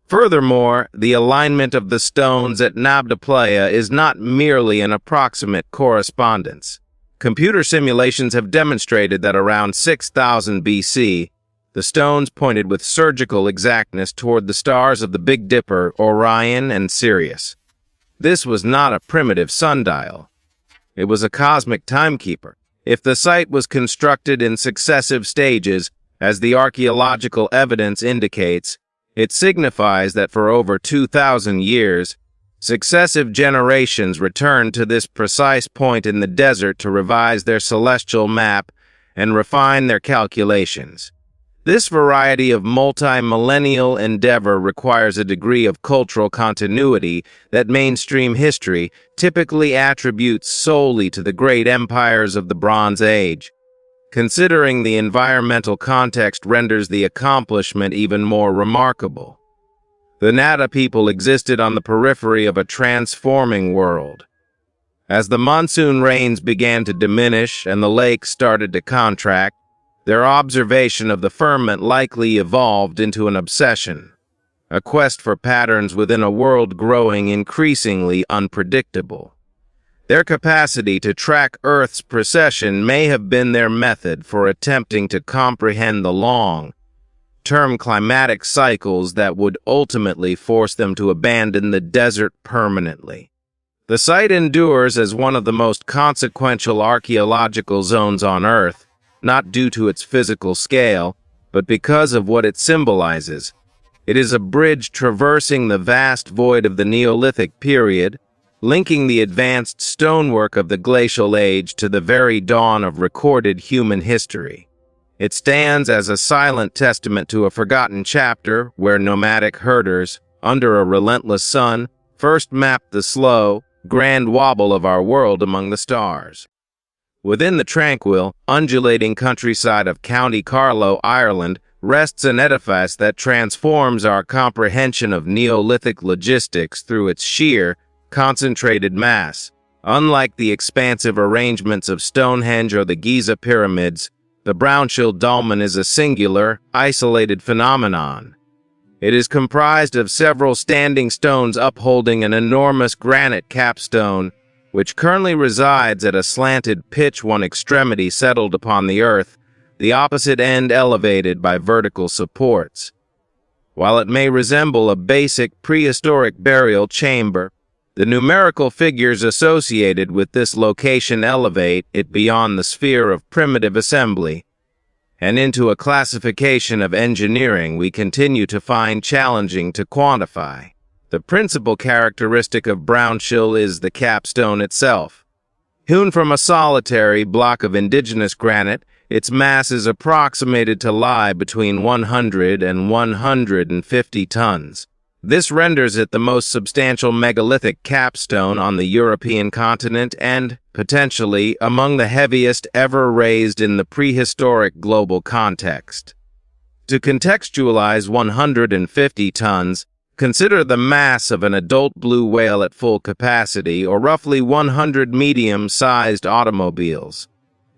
Furthermore, the alignment of the stones at Nabta Playa is not merely an approximate correspondence. Computer simulations have demonstrated that around 6000 BC, the stones pointed with surgical exactness toward the stars of the Big Dipper, Orion, and Sirius. This was not a primitive sundial. It was a cosmic timekeeper. If the site was constructed in successive stages, as the archaeological evidence indicates, it signifies that for over 2,000 years, successive generations returned to this precise point in the desert to revise their celestial map and refine their calculations. This variety of multi-millennial endeavor requires a degree of cultural continuity that mainstream history typically attributes solely to the great empires of the Bronze Age. Considering the environmental context renders the accomplishment even more remarkable. The Nabta people existed on the periphery of a transforming world. As the monsoon rains began to diminish and the lake started to contract, their observation of the firmament likely evolved into an obsession, a quest for patterns within a world growing increasingly unpredictable. Their capacity to track Earth's precession may have been their method for attempting to comprehend the long, short-term climatic cycles that would ultimately force them to abandon the desert permanently. The site endures as one of the most consequential archaeological zones on Earth, not due to its physical scale, but because of what it symbolizes. It is a bridge traversing the vast void of the Neolithic period, linking the advanced stonework of the Glacial Age to the very dawn of recorded human history. It stands as a silent testament to a forgotten chapter where nomadic herders, under a relentless sun, first mapped the slow, grand wobble of our world among the stars. Within the tranquil, undulating countryside of County Carlow, Ireland, rests an edifice that transforms our comprehension of Neolithic logistics through its sheer, concentrated mass. Unlike the expansive arrangements of Stonehenge or the Giza pyramids, the Brownshill dolmen is a singular, isolated phenomenon. It is comprised of several standing stones upholding an enormous granite capstone, which currently resides at a slanted pitch, one extremity settled upon the earth, the opposite end elevated by vertical supports. While it may resemble a basic prehistoric burial chamber, the numerical figures associated with this location elevate it beyond the sphere of primitive assembly, and into a classification of engineering we continue to find challenging to quantify. The principal characteristic of Brownshill is the capstone itself. Hewn from a solitary block of indigenous granite, its mass is approximated to lie between 100 and 150 tons. This renders it the most substantial megalithic capstone on the European continent and, potentially, among the heaviest ever raised in the prehistoric global context. To contextualize 150 tons, consider the mass of an adult blue whale at full capacity, or roughly 100 medium-sized automobiles.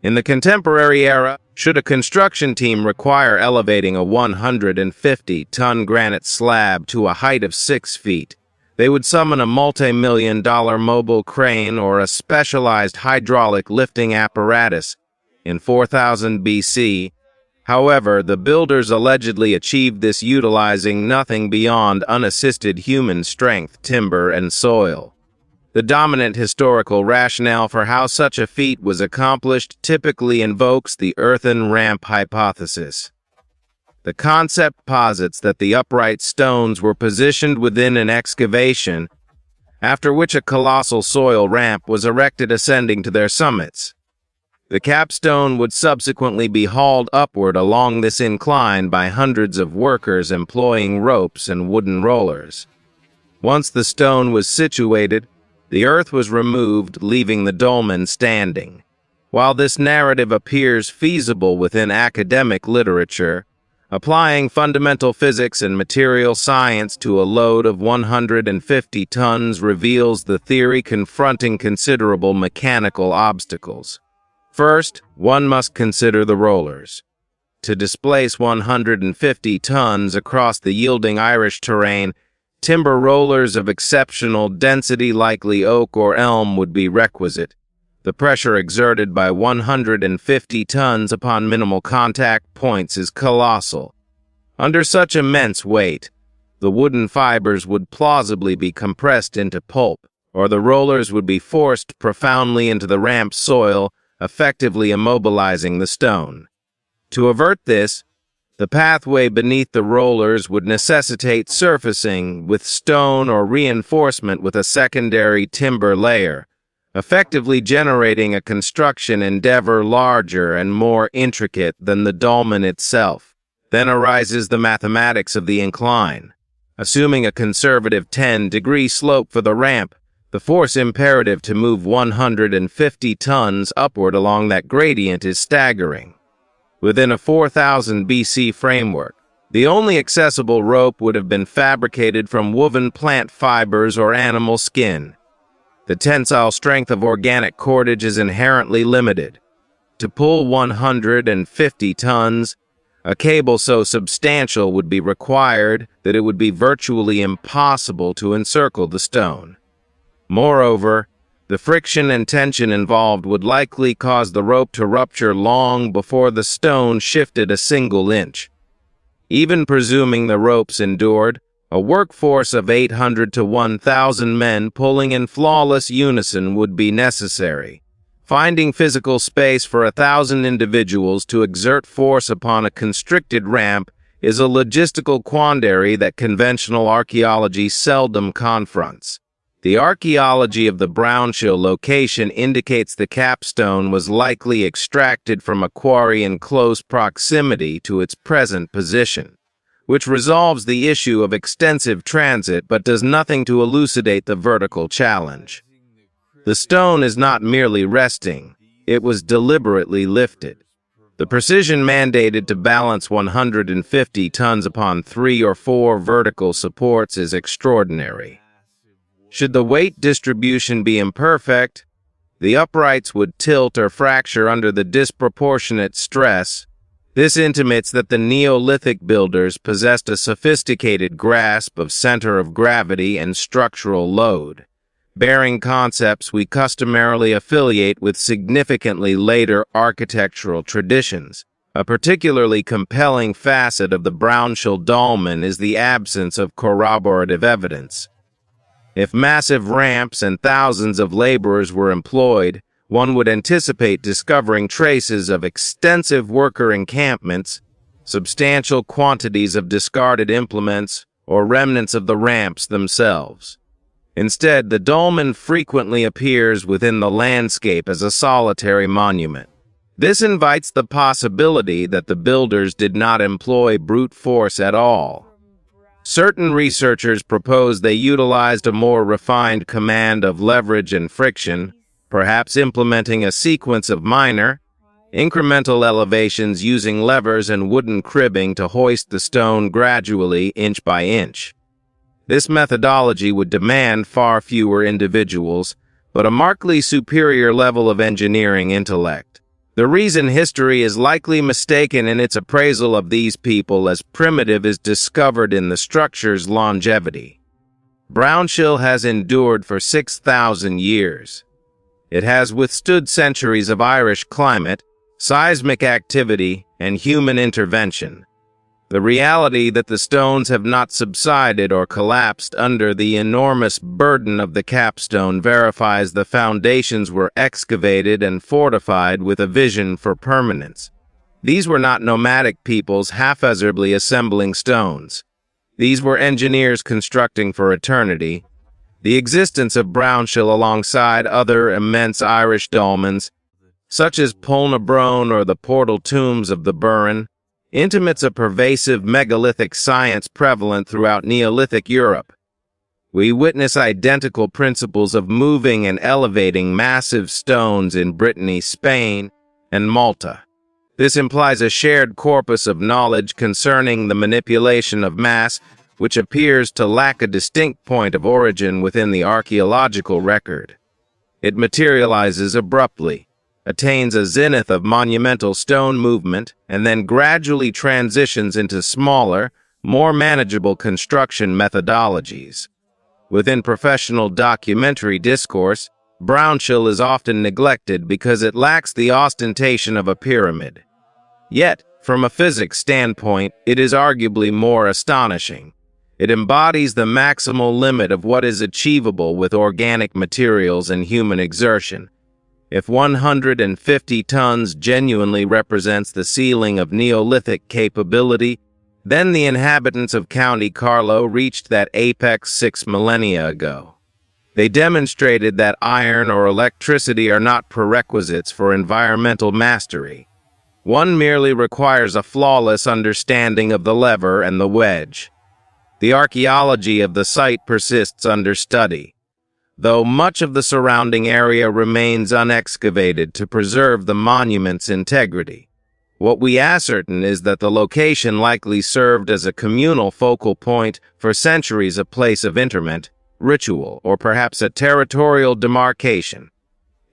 In the contemporary era, should a construction team require elevating a 150-ton granite slab to a height of 6 feet, they would summon a multi-million-dollar mobile crane or a specialized hydraulic lifting apparatus. In 4000 BC, however, the builders allegedly achieved this utilizing nothing beyond unassisted human strength, timber, and soil. The dominant historical rationale for how such a feat was accomplished typically invokes the earthen ramp hypothesis. The concept posits that the upright stones were positioned within an excavation, after which a colossal soil ramp was erected ascending to their summits. The capstone would subsequently be hauled upward along this incline by hundreds of workers employing ropes and wooden rollers. Once the stone was situated, the earth was removed, leaving the dolmen standing. While this narrative appears feasible within academic literature, applying fundamental physics and material science to a load of 150 tons reveals the theory confronting considerable mechanical obstacles. First, one must consider the rollers. To displace 150 tons across the yielding Irish terrain, timber rollers of exceptional density, likely oak or elm, would be requisite. The pressure exerted by 150 tons upon minimal contact points is colossal. Under such immense weight, the wooden fibers would plausibly be compressed into pulp, or the rollers would be forced profoundly into the ramp's soil, effectively immobilizing the stone. To avert this, the pathway beneath the rollers would necessitate surfacing with stone or reinforcement with a secondary timber layer, effectively generating a construction endeavor larger and more intricate than the dolmen itself. Then arises the mathematics of the incline. Assuming a conservative 10-degree slope for the ramp, the force imperative to move 150 tons upward along that gradient is staggering. Within a 4000 BC framework, the only accessible rope would have been fabricated from woven plant fibers or animal skin. The tensile strength of organic cordage is inherently limited. To pull 150 tons, a cable so substantial would be required that it would be virtually impossible to encircle the stone. Moreover, the friction and tension involved would likely cause the rope to rupture long before the stone shifted a single inch. Even presuming the ropes endured, a workforce of 800 to 1,000 men pulling in flawless unison would be necessary. Finding physical space for 1,000 individuals to exert force upon a constricted ramp is a logistical quandary that conventional archaeology seldom confronts. The archaeology of the Brownshill location indicates the capstone was likely extracted from a quarry in close proximity to its present position, which resolves the issue of extensive transit but does nothing to elucidate the vertical challenge. The stone is not merely resting, it was deliberately lifted. The precision mandated to balance 150 tons upon 3 or 4 vertical supports is extraordinary. Should the weight distribution be imperfect, the uprights would tilt or fracture under the disproportionate stress. This intimates that the Neolithic builders possessed a sophisticated grasp of center of gravity and structural load, bearing concepts we customarily affiliate with significantly later architectural traditions. A particularly compelling facet of the Brownshill dolmen is the absence of corroborative evidence. If massive ramps and thousands of laborers were employed, one would anticipate discovering traces of extensive worker encampments, substantial quantities of discarded implements, or remnants of the ramps themselves. Instead, the dolmen frequently appears within the landscape as a solitary monument. This invites the possibility that the builders did not employ brute force at all. Certain researchers propose they utilized a more refined command of leverage and friction, perhaps implementing a sequence of minor, incremental elevations using levers and wooden cribbing to hoist the stone gradually inch by inch. This methodology would demand far fewer individuals, but a markedly superior level of engineering intellect. The reason history is likely mistaken in its appraisal of these people as primitive is discovered in the structure's longevity. Brownshill has endured for 6,000 years. It has withstood centuries of Irish climate, seismic activity, and human intervention. The reality that the stones have not subsided or collapsed under the enormous burden of the capstone verifies the foundations were excavated and fortified with a vision for permanence. These were not nomadic peoples haphazardly assembling stones. These were engineers constructing for eternity. The existence of Brownshill alongside other immense Irish dolmens, such as Polnabrone or the portal tombs of the Burren, intimates a pervasive megalithic science prevalent throughout Neolithic Europe. We witness identical principles of moving and elevating massive stones in Brittany, Spain, and Malta. This implies a shared corpus of knowledge concerning the manipulation of mass, which appears to lack a distinct point of origin within the archaeological record. It materializes abruptly, attains a zenith of monumental stone movement, and then gradually transitions into smaller, more manageable construction methodologies. Within professional documentary discourse, Brownshill is often neglected because it lacks the ostentation of a pyramid. Yet, from a physics standpoint, it is arguably more astonishing. It embodies the maximal limit of what is achievable with organic materials and human exertion. If 150 tons genuinely represents the ceiling of Neolithic capability, then the inhabitants of County Carlow reached that apex 6 millennia ago. They demonstrated that iron or electricity are not prerequisites for environmental mastery. One merely requires a flawless understanding of the lever and the wedge. The archaeology of the site persists under study, though much of the surrounding area remains unexcavated to preserve the monument's integrity. What we ascertain is that the location likely served as a communal focal point for centuries, a place of interment, ritual, or perhaps a territorial demarcation.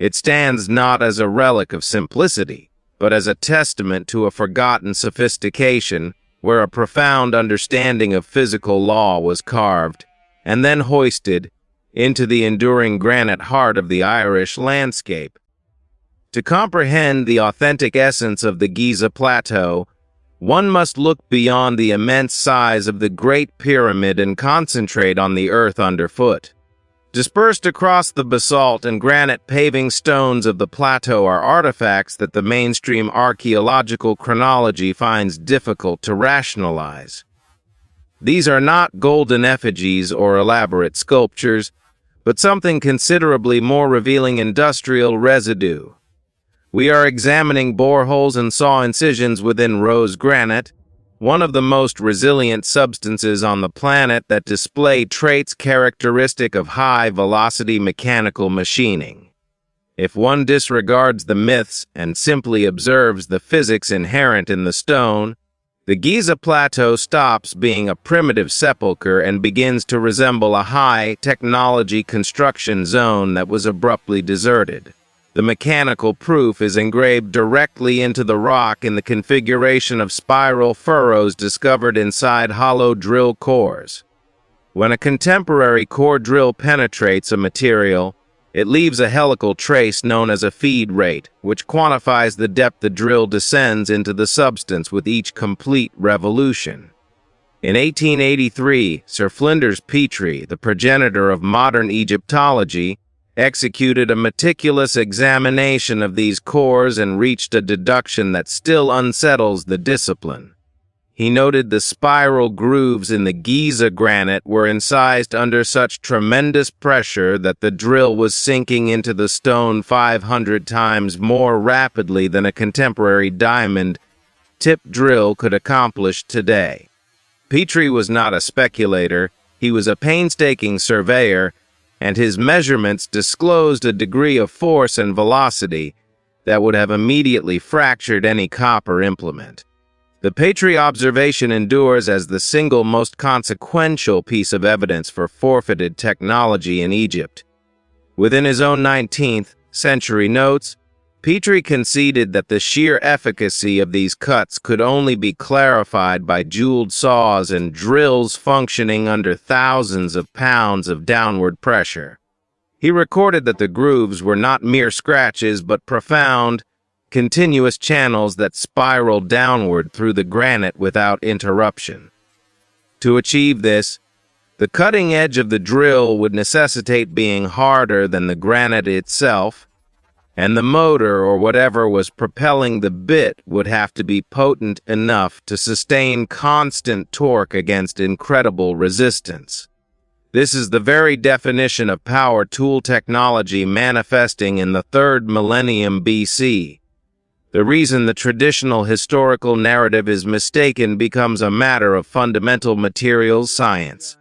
It stands not as a relic of simplicity, but as a testament to a forgotten sophistication where a profound understanding of physical law was carved and then hoisted into the enduring granite heart of the Irish landscape. To comprehend the authentic essence of the Giza Plateau, One must look beyond the immense size of the Great Pyramid and concentrate on the earth underfoot. Dispersed across the basalt and granite paving stones of the plateau are artifacts that the mainstream archaeological chronology finds difficult to rationalize. These are not golden effigies or elaborate sculptures, but something considerably more revealing: industrial residue. We are examining boreholes and saw incisions within rose granite, one of the most resilient substances on the planet that display traits characteristic of high-velocity mechanical machining. If one disregards the myths and simply observes the physics inherent in the stone, the Giza Plateau stops being a primitive sepulcher and begins to resemble a high-technology construction zone that was abruptly deserted. The mechanical proof is engraved directly into the rock in the configuration of spiral furrows discovered inside hollow drill cores. When a contemporary core drill penetrates a material, it leaves a helical trace known as a feed rate, which quantifies the depth the drill descends into the substance with each complete revolution. In 1883, Sir Flinders Petrie, the progenitor of modern Egyptology, executed a meticulous examination of these cores and reached a deduction that still unsettles the discipline. He noted the spiral grooves in the Giza granite were incised under such tremendous pressure that the drill was sinking into the stone 500 times more rapidly than a contemporary diamond-tip drill could accomplish today. Petrie was not a speculator, he was a painstaking surveyor, and his measurements disclosed a degree of force and velocity that would have immediately fractured any copper implement. The Petrie observation endures as the single most consequential piece of evidence for forfeited technology in Egypt. Within his own 19th century notes, Petrie conceded that the sheer efficacy of these cuts could only be clarified by jeweled saws and drills functioning under thousands of pounds of downward pressure. He recorded that the grooves were not mere scratches but profound, continuous channels that spiraled downward through the granite without interruption. To achieve this, the cutting edge of the drill would necessitate being harder than the granite itself, and the motor or whatever was propelling the bit would have to be potent enough to sustain constant torque against incredible resistance. This is the very definition of power tool technology manifesting in the 3rd millennium BC. The reason the traditional historical narrative is mistaken becomes a matter of fundamental materials science.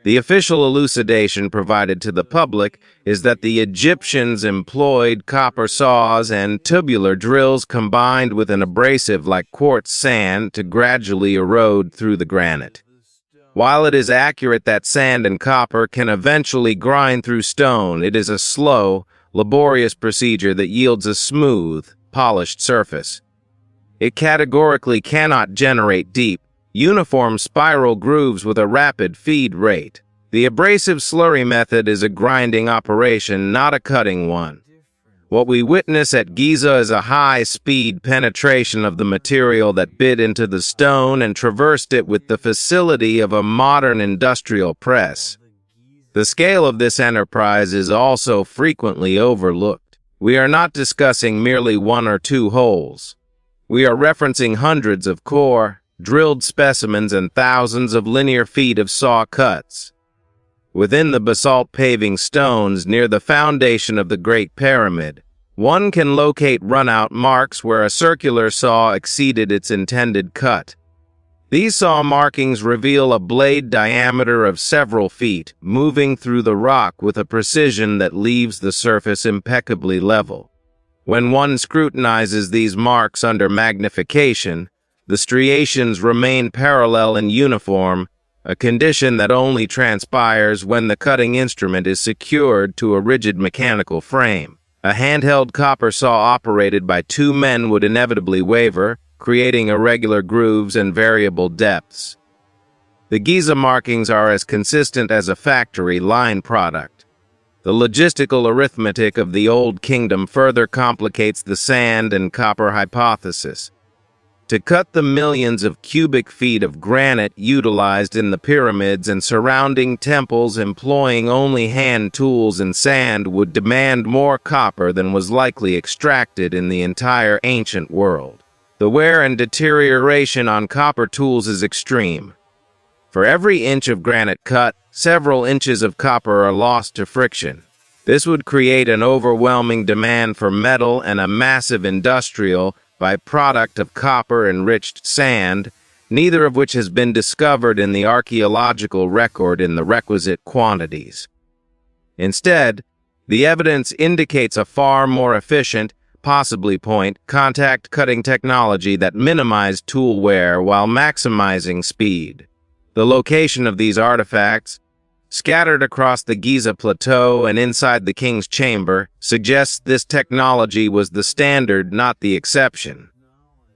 The official elucidation provided to the public is that the Egyptians employed copper saws and tubular drills combined with an abrasive like quartz sand to gradually erode through the granite. While it is accurate that sand and copper can eventually grind through stone, it is a slow, laborious procedure that yields a smooth, polished surface. It categorically cannot generate deep, uniform spiral grooves with a rapid feed rate. The abrasive slurry method is a grinding operation, not a cutting one. What we witness at Giza is a high-speed penetration of the material that bit into the stone and traversed it with the facility of a modern industrial press. The scale of this enterprise is also frequently overlooked. We are not discussing merely 1 or 2 holes. We are referencing hundreds of core, drilled specimens and thousands of linear feet of saw cuts. Within the basalt paving stones near the foundation of the Great Pyramid, one can locate run-out marks where a circular saw exceeded its intended cut. These saw markings reveal a blade diameter of several feet, moving through the rock with a precision that leaves the surface impeccably level. When one scrutinizes these marks under magnification, the striations remain parallel and uniform, a condition that only transpires when the cutting instrument is secured to a rigid mechanical frame. A handheld copper saw operated by 2 men would inevitably waver, creating irregular grooves and variable depths. The Giza markings are as consistent as a factory line product. The logistical arithmetic of the Old Kingdom further complicates the sand and copper hypothesis. To cut the millions of cubic feet of granite utilized in the pyramids and surrounding temples employing only hand tools and sand would demand more copper than was likely extracted in the entire ancient world. The wear and deterioration on copper tools is extreme. For every inch of granite cut, several inches of copper are lost to friction. This would create an overwhelming demand for metal and a massive industrial byproduct of copper-enriched sand, neither of which has been discovered in the archaeological record in the requisite quantities. Instead, the evidence indicates a far more efficient, possibly point-contact cutting technology that minimized tool wear while maximizing speed. The location of these artifacts, scattered across the Giza Plateau and inside the King's Chamber, suggests this technology was the standard, not the exception.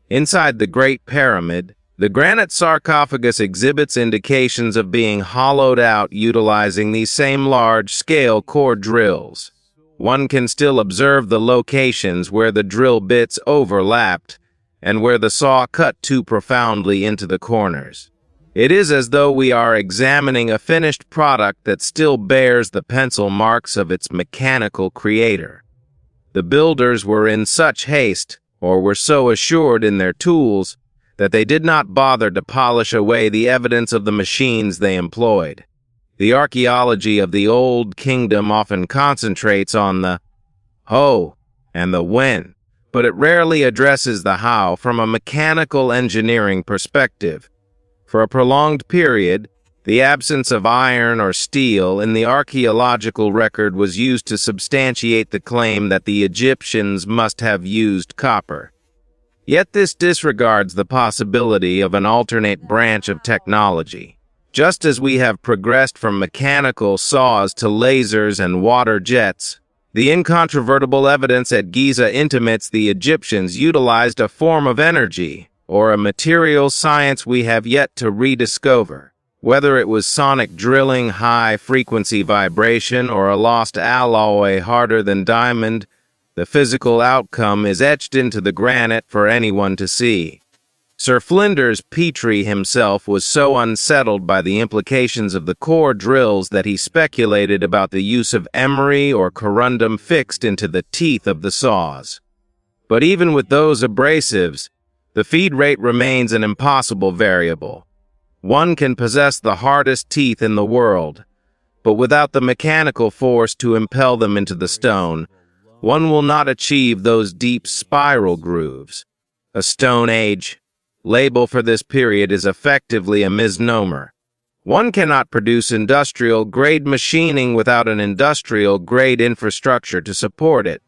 Inside the Great Pyramid, the granite sarcophagus exhibits indications of being hollowed out utilizing these same large-scale core drills. One can still observe the locations where the drill bits overlapped and where the saw cut too profoundly into the corners. It is as though we are examining a finished product that still bears the pencil marks of its mechanical creator. The builders were in such haste, or were so assured in their tools, that they did not bother to polish away the evidence of the machines they employed. The archaeology of the Old Kingdom often concentrates on the how and the when, but it rarely addresses the how from a mechanical engineering perspective. For a prolonged period, the absence of iron or steel in the archaeological record was used to substantiate the claim that the Egyptians must have used copper. Yet this disregards the possibility of an alternate branch of technology. Just as we have progressed from mechanical saws to lasers and water jets, the incontrovertible evidence at Giza intimates the Egyptians utilized a form of energy, or a material science we have yet to rediscover. Whether it was sonic drilling, high-frequency vibration, or a lost alloy harder than diamond, the physical outcome is etched into the granite for anyone to see. Sir Flinders Petrie himself was so unsettled by the implications of the core drills that he speculated about the use of emery or corundum fixed into the teeth of the saws. But even with those abrasives, the feed rate remains an impossible variable. One can possess the hardest teeth in the world, but without the mechanical force to impel them into the stone, one will not achieve those deep spiral grooves. A Stone Age label for this period is effectively a misnomer. One cannot produce industrial-grade machining without an industrial-grade infrastructure to support it.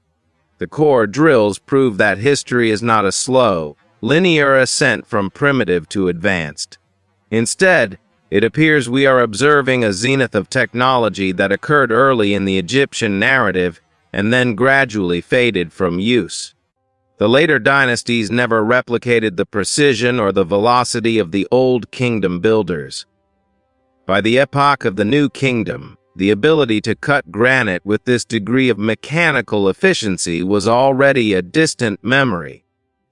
The core drills prove that history is not a slow, linear ascent from primitive to advanced. Instead, it appears we are observing a zenith of technology that occurred early in the Egyptian narrative and then gradually faded from use. The later dynasties never replicated the precision or the velocity of the Old Kingdom builders. By the epoch of the New Kingdom, the ability to cut granite with this degree of mechanical efficiency was already a distant memory.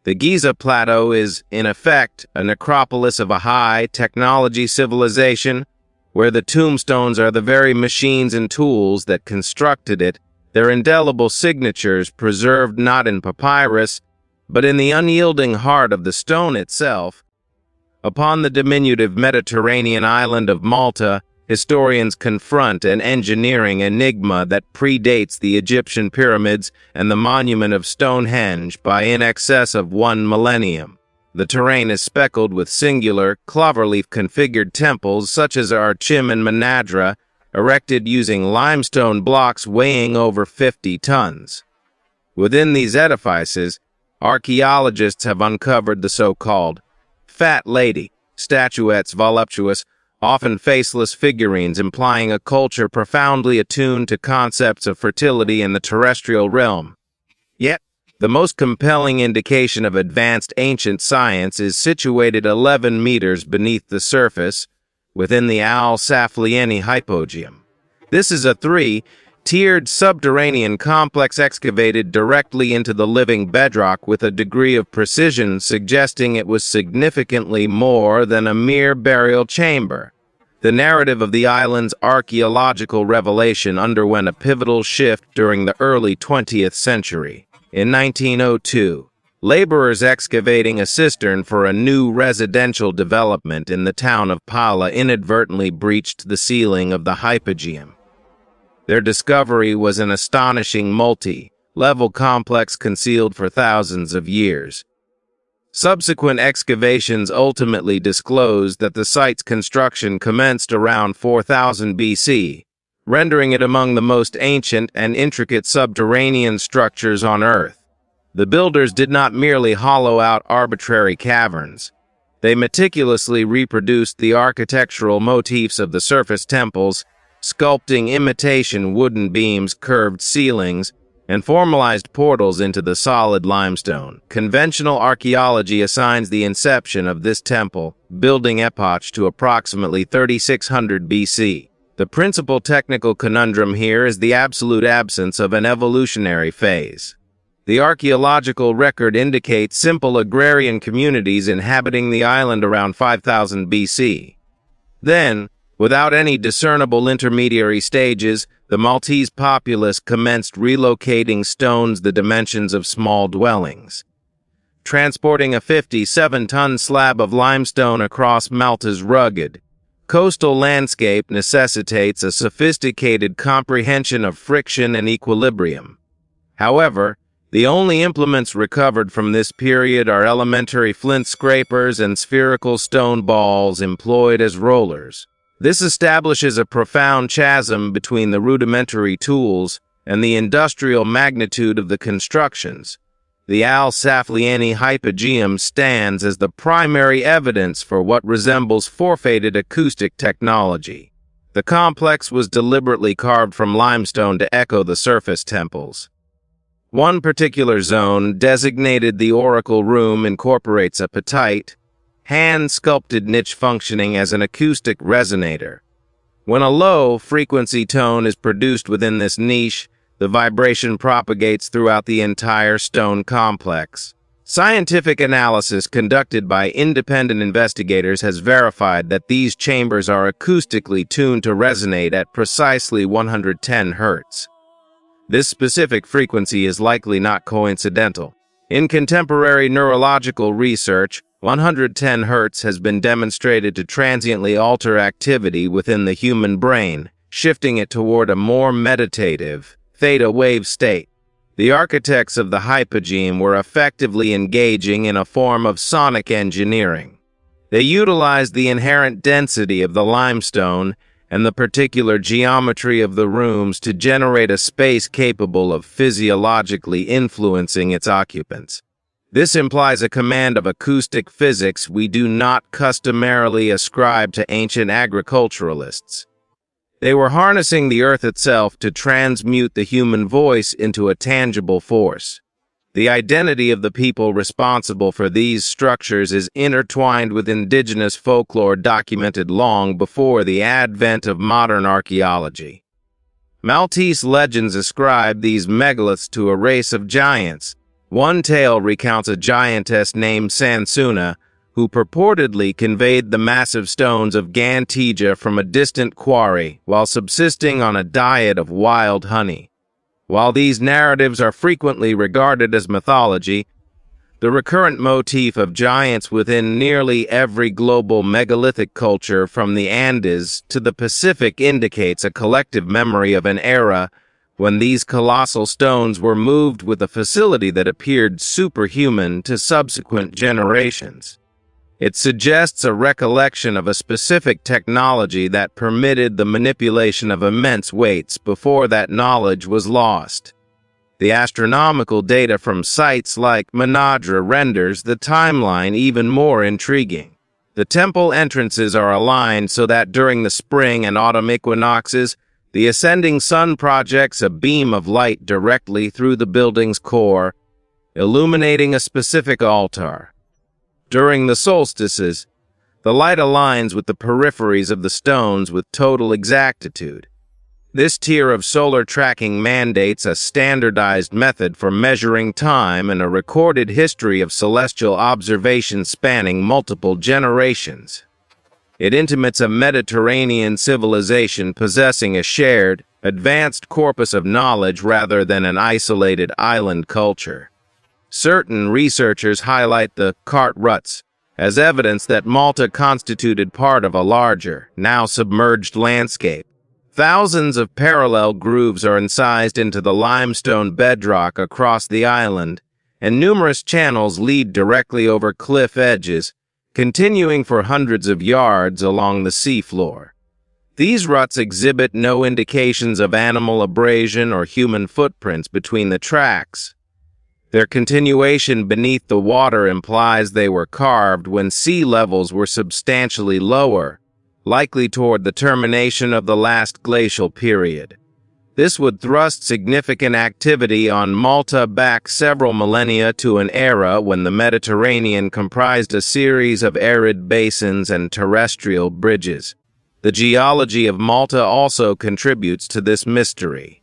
The Giza Plateau is, in effect, a necropolis of a high-technology civilization, where the tombstones are the very machines and tools that constructed it, their indelible signatures preserved not in papyrus, but in the unyielding heart of the stone itself. Upon the diminutive Mediterranean island of Malta, historians confront an engineering enigma that predates the Egyptian pyramids and the monument of Stonehenge by in excess of 1 millennium. The terrain is speckled with singular, cloverleaf-configured temples such as Archim and Manadra, erected using limestone blocks weighing over 50 tons. Within these edifices, archaeologists have uncovered the so-called Fat Lady, statuettes voluptuous, often faceless figurines implying a culture profoundly attuned to concepts of fertility in the terrestrial realm. Yet, the most compelling indication of advanced ancient science is situated 11 meters beneath the surface, within the Al-Saflieni hypogeum. This is a 3 tiered subterranean complex excavated directly into the living bedrock with a degree of precision suggesting it was significantly more than a mere burial chamber. The narrative of the island's archaeological revelation underwent a pivotal shift during the early 20th century. In 1902, laborers excavating a cistern for a new residential development in the town of Pala inadvertently breached the ceiling of the hypogeum. Their discovery was an astonishing multi-level complex concealed for thousands of years. Subsequent excavations ultimately disclosed that the site's construction commenced around 4000 BC, rendering it among the most ancient and intricate subterranean structures on Earth. The builders did not merely hollow out arbitrary caverns. They meticulously reproduced the architectural motifs of the surface temples, sculpting imitation wooden beams, curved ceilings, and formalized portals into the solid limestone. Conventional archaeology assigns the inception of this temple building epoch to approximately 3600 BC. The principal technical conundrum here is the absolute absence of an evolutionary phase. The archaeological record indicates simple agrarian communities inhabiting the island around 5000 BC. Then, without any discernible intermediary stages, the Maltese populace commenced relocating stones the dimensions of small dwellings. Transporting a 57-ton slab of limestone across Malta's rugged coastal landscape necessitates a sophisticated comprehension of friction and equilibrium. However, the only implements recovered from this period are elementary flint scrapers and spherical stone balls employed as rollers. This establishes a profound chasm between the rudimentary tools and the industrial magnitude of the constructions. The Al-Safliani hypogeum stands as the primary evidence for what resembles forfeited acoustic technology. The complex was deliberately carved from limestone to echo the surface temples. One particular zone, designated the Oracle Room, incorporates a petite, hand-sculpted niche functioning as an acoustic resonator. When a low-frequency tone is produced within this niche, the vibration propagates throughout the entire stone complex. Scientific analysis conducted by independent investigators has verified that these chambers are acoustically tuned to resonate at precisely 110 Hz. This specific frequency is likely not coincidental. In contemporary neurological research, 110 Hz has been demonstrated to transiently alter activity within the human brain, shifting it toward a more meditative, theta wave state. The architects of the hypogeum were effectively engaging in a form of sonic engineering. They utilized the inherent density of the limestone and the particular geometry of the rooms to generate a space capable of physiologically influencing its occupants. This implies a command of acoustic physics we do not customarily ascribe to ancient agriculturalists. They were harnessing the earth itself to transmute the human voice into a tangible force. The identity of the people responsible for these structures is intertwined with indigenous folklore documented long before the advent of modern archaeology. Maltese legends ascribe these megaliths to a race of giants. One tale recounts a giantess named Sansuna, who purportedly conveyed the massive stones of Gantija from a distant quarry while subsisting on a diet of wild honey. While these narratives are frequently regarded as mythology, the recurrent motif of giants within nearly every global megalithic culture from the Andes to the Pacific indicates a collective memory of an era when these colossal stones were moved with a facility that appeared superhuman to subsequent generations. It suggests a recollection of a specific technology that permitted the manipulation of immense weights before that knowledge was lost. The astronomical data from sites like Manadra renders the timeline even more intriguing. The temple entrances are aligned so that during the spring and autumn equinoxes, the ascending sun projects a beam of light directly through the building's core, illuminating a specific altar. During the solstices, the light aligns with the peripheries of the stones with total exactitude. This tier of solar tracking mandates a standardized method for measuring time and a recorded history of celestial observation spanning multiple generations. It intimates a Mediterranean civilization possessing a shared, advanced corpus of knowledge rather than an isolated island culture. Certain researchers highlight the Cartwrights as evidence that Malta constituted part of a larger, now submerged landscape. Thousands of parallel grooves are incised into the limestone bedrock across the island, and numerous channels lead directly over cliff edges, continuing for hundreds of yards along the seafloor. These ruts exhibit no indications of animal abrasion or human footprints between the tracks. Their continuation beneath the water implies they were carved when sea levels were substantially lower, likely toward the termination of the last glacial period. This would thrust significant activity on Malta back several millennia to an era when the Mediterranean comprised a series of arid basins and terrestrial bridges. The geology of Malta also contributes to this mystery.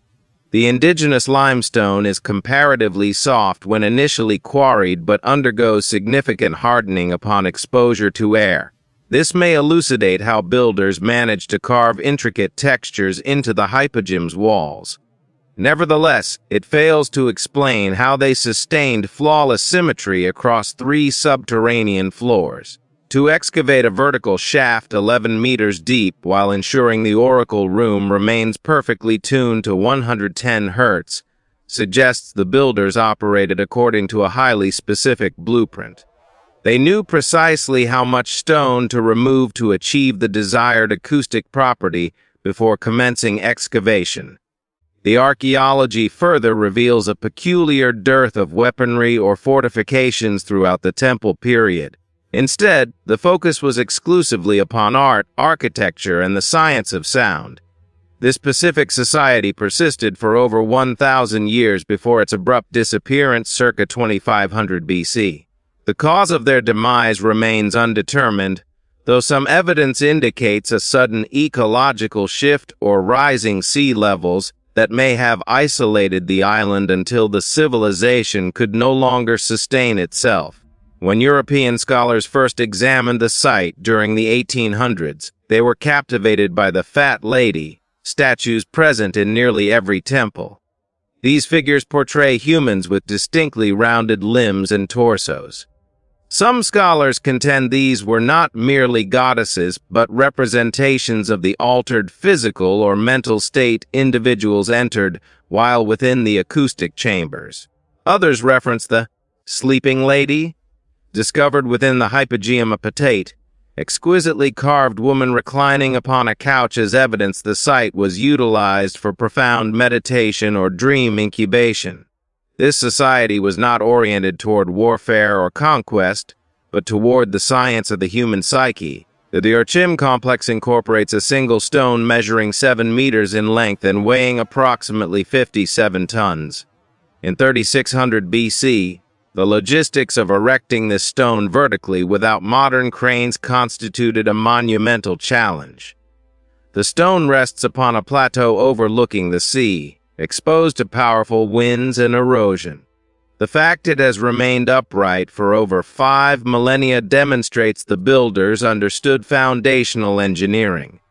The indigenous limestone is comparatively soft when initially quarried but undergoes significant hardening upon exposure to air. This may elucidate how builders managed to carve intricate textures into the hypogym's walls. Nevertheless, it fails to explain how they sustained flawless symmetry across 3 subterranean floors. To excavate a vertical shaft 11 meters deep while ensuring the oracle room remains perfectly tuned to 110 Hz suggests the builders operated according to a highly specific blueprint. They knew precisely how much stone to remove to achieve the desired acoustic property before commencing excavation. The archaeology further reveals a peculiar dearth of weaponry or fortifications throughout the temple period. Instead, the focus was exclusively upon art, architecture, and the science of sound. This Pacific society persisted for over 1,000 years before its abrupt disappearance circa 2500 BC. The cause of their demise remains undetermined, though some evidence indicates a sudden ecological shift or rising sea levels that may have isolated the island until the civilization could no longer sustain itself. When European scholars first examined the site during the 1800s, they were captivated by the Fat Lady, statues present in nearly every temple. These figures portray humans with distinctly rounded limbs and torsos. Some scholars contend these were not merely goddesses, but representations of the altered physical or mental state individuals entered while within the acoustic chambers. Others reference the sleeping lady, discovered within the Hypogeum Patate, exquisitely carved woman reclining upon a couch as evidence the site was utilized for profound meditation or dream incubation. This society was not oriented toward warfare or conquest, but toward the science of the human psyche. The Diorchim complex incorporates a single stone measuring 7 meters in length and weighing approximately 57 tons. In 3600 BC, the logistics of erecting this stone vertically without modern cranes constituted a monumental challenge. The stone rests upon a plateau overlooking the sea, exposed to powerful winds and erosion. The fact it has remained upright for over 5 millennia demonstrates the builders understood foundational engineering.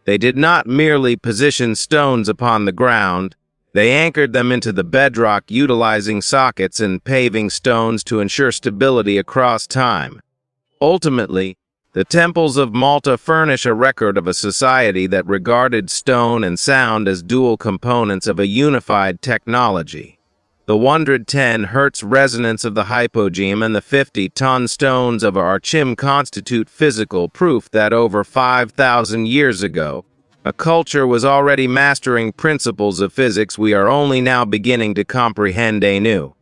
They did not merely position stones upon the ground, they anchored them into the bedrock utilizing sockets and paving stones to ensure stability across time. Ultimately, the temples of Malta furnish a record of a society that regarded stone and sound as dual components of a unified technology. The 110 Hz resonance of the hypogeme and the 50-ton stones of Archim constitute physical proof that over 5,000 years ago, a culture was already mastering principles of physics we are only now beginning to comprehend anew.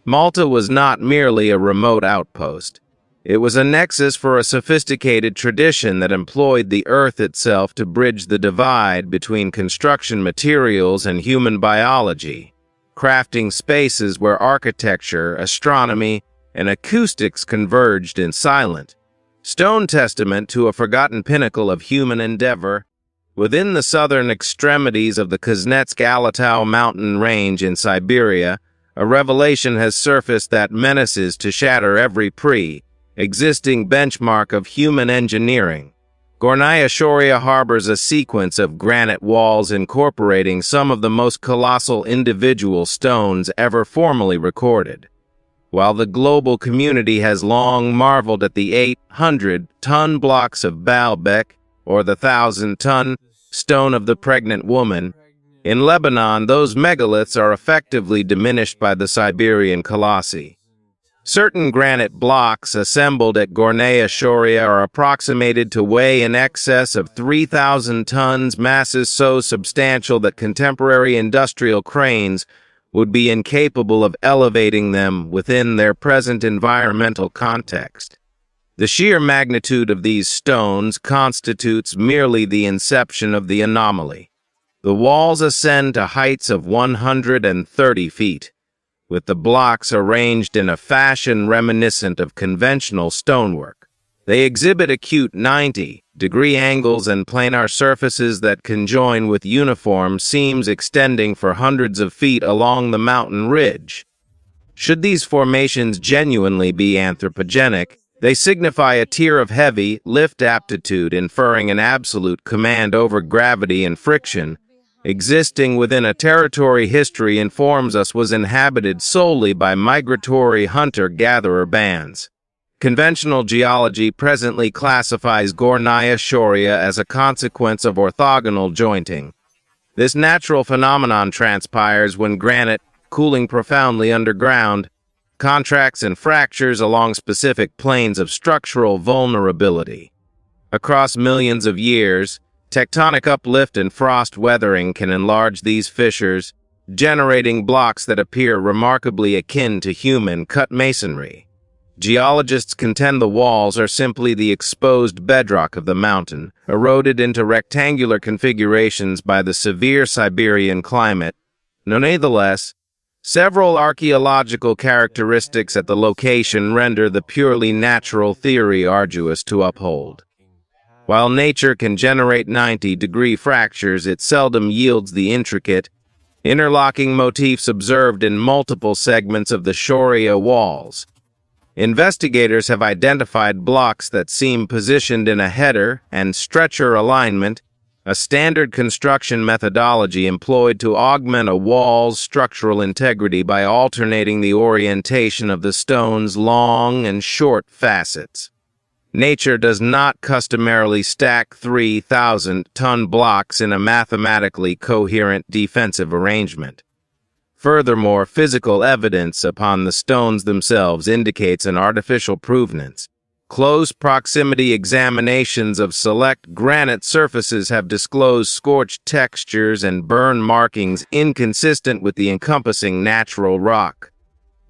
Malta was not merely a remote outpost. It was a nexus for a sophisticated tradition that employed the Earth itself to bridge the divide between construction materials and human biology, crafting spaces where architecture, astronomy, and acoustics converged in silent, stone testament to a forgotten pinnacle of human endeavor. Within the southern extremities of the Kuznetsk-Alatau mountain range in Siberia, a revelation has surfaced that menaces to shatter every pre-existing benchmark of human engineering. Gornaya Shoria harbors a sequence of granite walls incorporating some of the most colossal individual stones ever formally recorded. While the global community has long marveled at the 800-ton blocks of Baalbek, or the 1,000-ton stone of the pregnant woman, in Lebanon those megaliths are effectively diminished by the Siberian colossi. Certain granite blocks assembled at Gornaya Shoria are approximated to weigh in excess of 3,000 tons, masses so substantial that contemporary industrial cranes would be incapable of elevating them within their present environmental context. The sheer magnitude of these stones constitutes merely the inception of the anomaly. The walls ascend to heights of 130 feet, with the blocks arranged in a fashion reminiscent of conventional stonework. They exhibit acute 90-degree angles and planar surfaces that conjoin with uniform seams extending for hundreds of feet along the mountain ridge. Should these formations genuinely be anthropogenic, they signify a tier of heavy lift aptitude, inferring an absolute command over gravity and friction, existing within a territory history informs us was inhabited solely by migratory hunter-gatherer bands. Conventional geology presently classifies Gornaya Shoria as a consequence of orthogonal jointing. This natural phenomenon transpires when granite, cooling profoundly underground, contracts and fractures along specific planes of structural vulnerability. Across millions of years, tectonic uplift and frost weathering can enlarge these fissures, generating blocks that appear remarkably akin to human-cut masonry. Geologists contend the walls are simply the exposed bedrock of the mountain, eroded into rectangular configurations by the severe Siberian climate. Nonetheless, several archaeological characteristics at the location render the purely natural theory arduous to uphold. While nature can generate 90-degree fractures, it seldom yields the intricate, interlocking motifs observed in multiple segments of the Shoria walls. Investigators have identified blocks that seem positioned in a header and stretcher alignment, a standard construction methodology employed to augment a wall's structural integrity by alternating the orientation of the stone's long and short facets. Nature does not customarily stack 3,000-ton blocks in a mathematically coherent defensive arrangement. Furthermore, physical evidence upon the stones themselves indicates an artificial provenance. Close proximity examinations of select granite surfaces have disclosed scorched textures and burn markings inconsistent with the encompassing natural rock.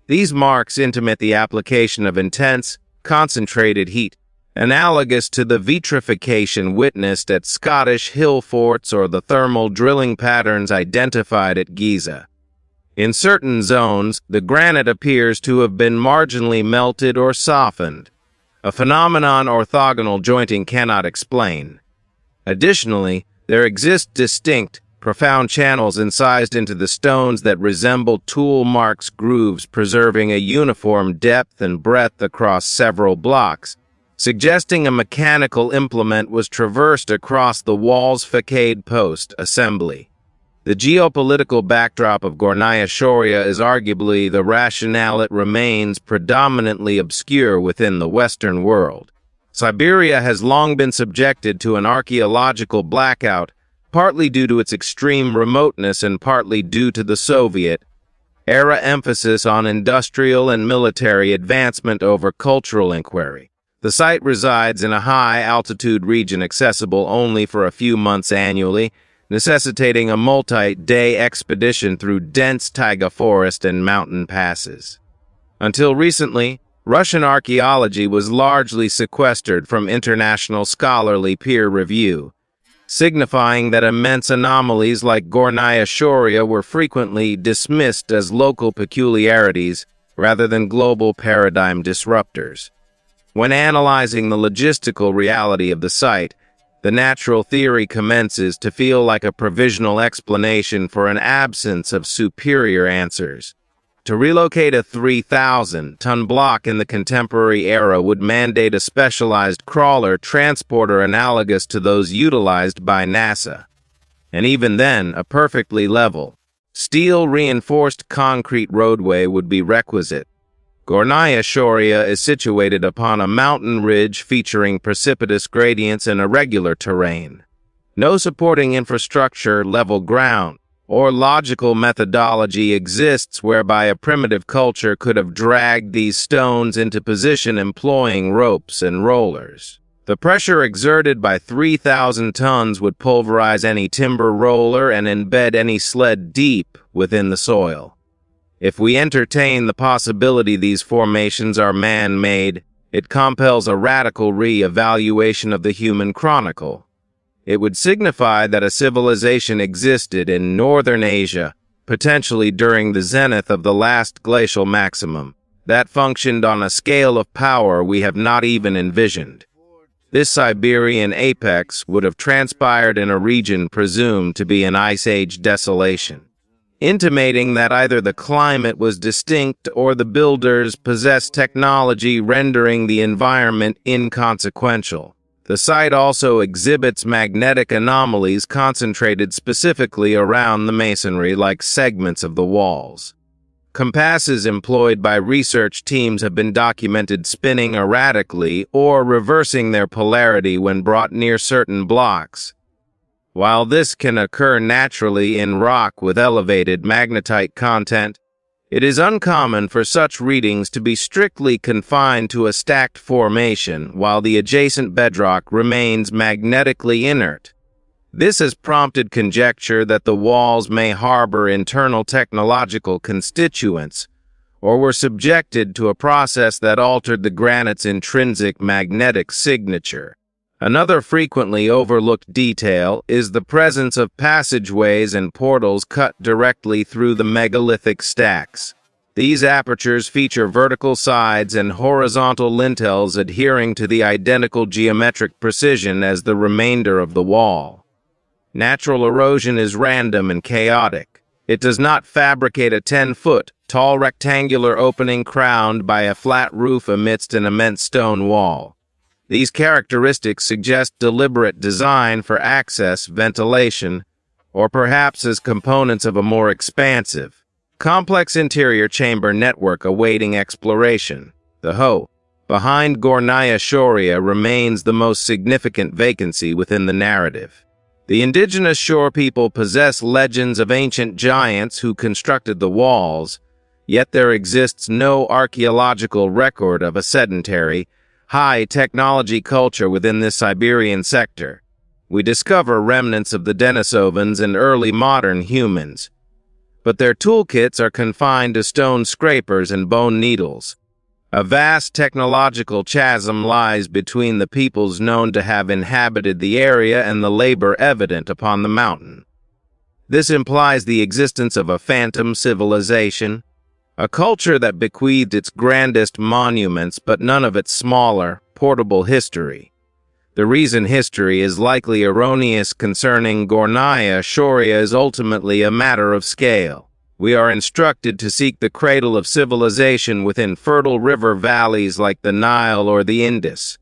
These marks intimate the application of intense, concentrated heat, analogous to the vitrification witnessed at Scottish hill forts or the thermal drilling patterns identified at Giza. In certain zones, the granite appears to have been marginally melted or softened, a phenomenon orthogonal jointing cannot explain. Additionally, there exist distinct, profound channels incised into the stones that resemble tool marks grooves, preserving a uniform depth and breadth across several blocks, suggesting a mechanical implement was traversed across the wall's facade post assembly. The geopolitical backdrop of Gornaya Shoria is arguably the rationale it remains predominantly obscure within the Western world. Siberia has long been subjected to an archaeological blackout, partly due to its extreme remoteness and partly due to the Soviet-era emphasis on industrial and military advancement over cultural inquiry. The site resides in a high-altitude region accessible only for a few months annually, necessitating a multi-day expedition through dense taiga forest and mountain passes. Until recently, Russian archaeology was largely sequestered from international scholarly peer review, signifying that immense anomalies like Gornaya Shoria were frequently dismissed as local peculiarities rather than global paradigm disruptors. When analyzing the logistical reality of the site, The natural theory commences to feel like a provisional explanation for an absence of superior answers. To relocate a 3,000-ton block in the contemporary era would mandate a specialized crawler transporter analogous to those utilized by NASA. And even then, a perfectly level, steel-reinforced concrete roadway would be requisite. Gornaya Shoria is situated upon a mountain ridge featuring precipitous gradients and irregular terrain. No supporting infrastructure, level ground, or logical methodology exists whereby a primitive culture could have dragged these stones into position employing ropes and rollers. The pressure exerted by 3,000 tons would pulverize any timber roller and embed any sled deep within the soil. If we entertain the possibility these formations are man-made, it compels a radical re-evaluation of the human chronicle. It would signify that a civilization existed in northern Asia, potentially during the zenith of the last glacial maximum, that functioned on a scale of power we have not even envisioned. This Siberian apex would have transpired in a region presumed to be an Ice Age desolation, intimating that either the climate was distinct or the builders possessed technology rendering the environment inconsequential. The site also exhibits magnetic anomalies concentrated specifically around the masonry like segments of the walls. Compasses employed by research teams have been documented spinning erratically or reversing their polarity when brought near certain blocks. While this can occur naturally in rock with elevated magnetite content, it is uncommon for such readings to be strictly confined to a stacked formation while the adjacent bedrock remains magnetically inert. This has prompted conjecture that the walls may harbor internal technological constituents, or were subjected to a process that altered the granite's intrinsic magnetic signature. Another frequently overlooked detail is the presence of passageways and portals cut directly through the megalithic stacks. These apertures feature vertical sides and horizontal lintels adhering to the identical geometric precision as the remainder of the wall. Natural erosion is random and chaotic. It does not fabricate a 10-foot tall rectangular opening crowned by a flat roof amidst an immense stone wall. These characteristics suggest deliberate design for access, ventilation, or perhaps as components of a more expansive, complex interior chamber network awaiting exploration. The Ho behind Gornaya Shoria remains the most significant vacancy within the narrative. The indigenous shore people possess legends of ancient giants who constructed the walls, yet there exists no archaeological record of a sedentary, high-technology culture within this Siberian sector. We discover remnants of the Denisovans and early modern humans, but their toolkits are confined to stone scrapers and bone needles. A vast technological chasm lies between the peoples known to have inhabited the area and the labor evident upon the mountain. This implies the existence of a phantom civilization, a culture that bequeathed its grandest monuments but none of its smaller, portable history. The reason history is likely erroneous concerning Gornaya Shoria is ultimately a matter of scale. We are instructed to seek the cradle of civilization within fertile river valleys like the Nile or the Indus.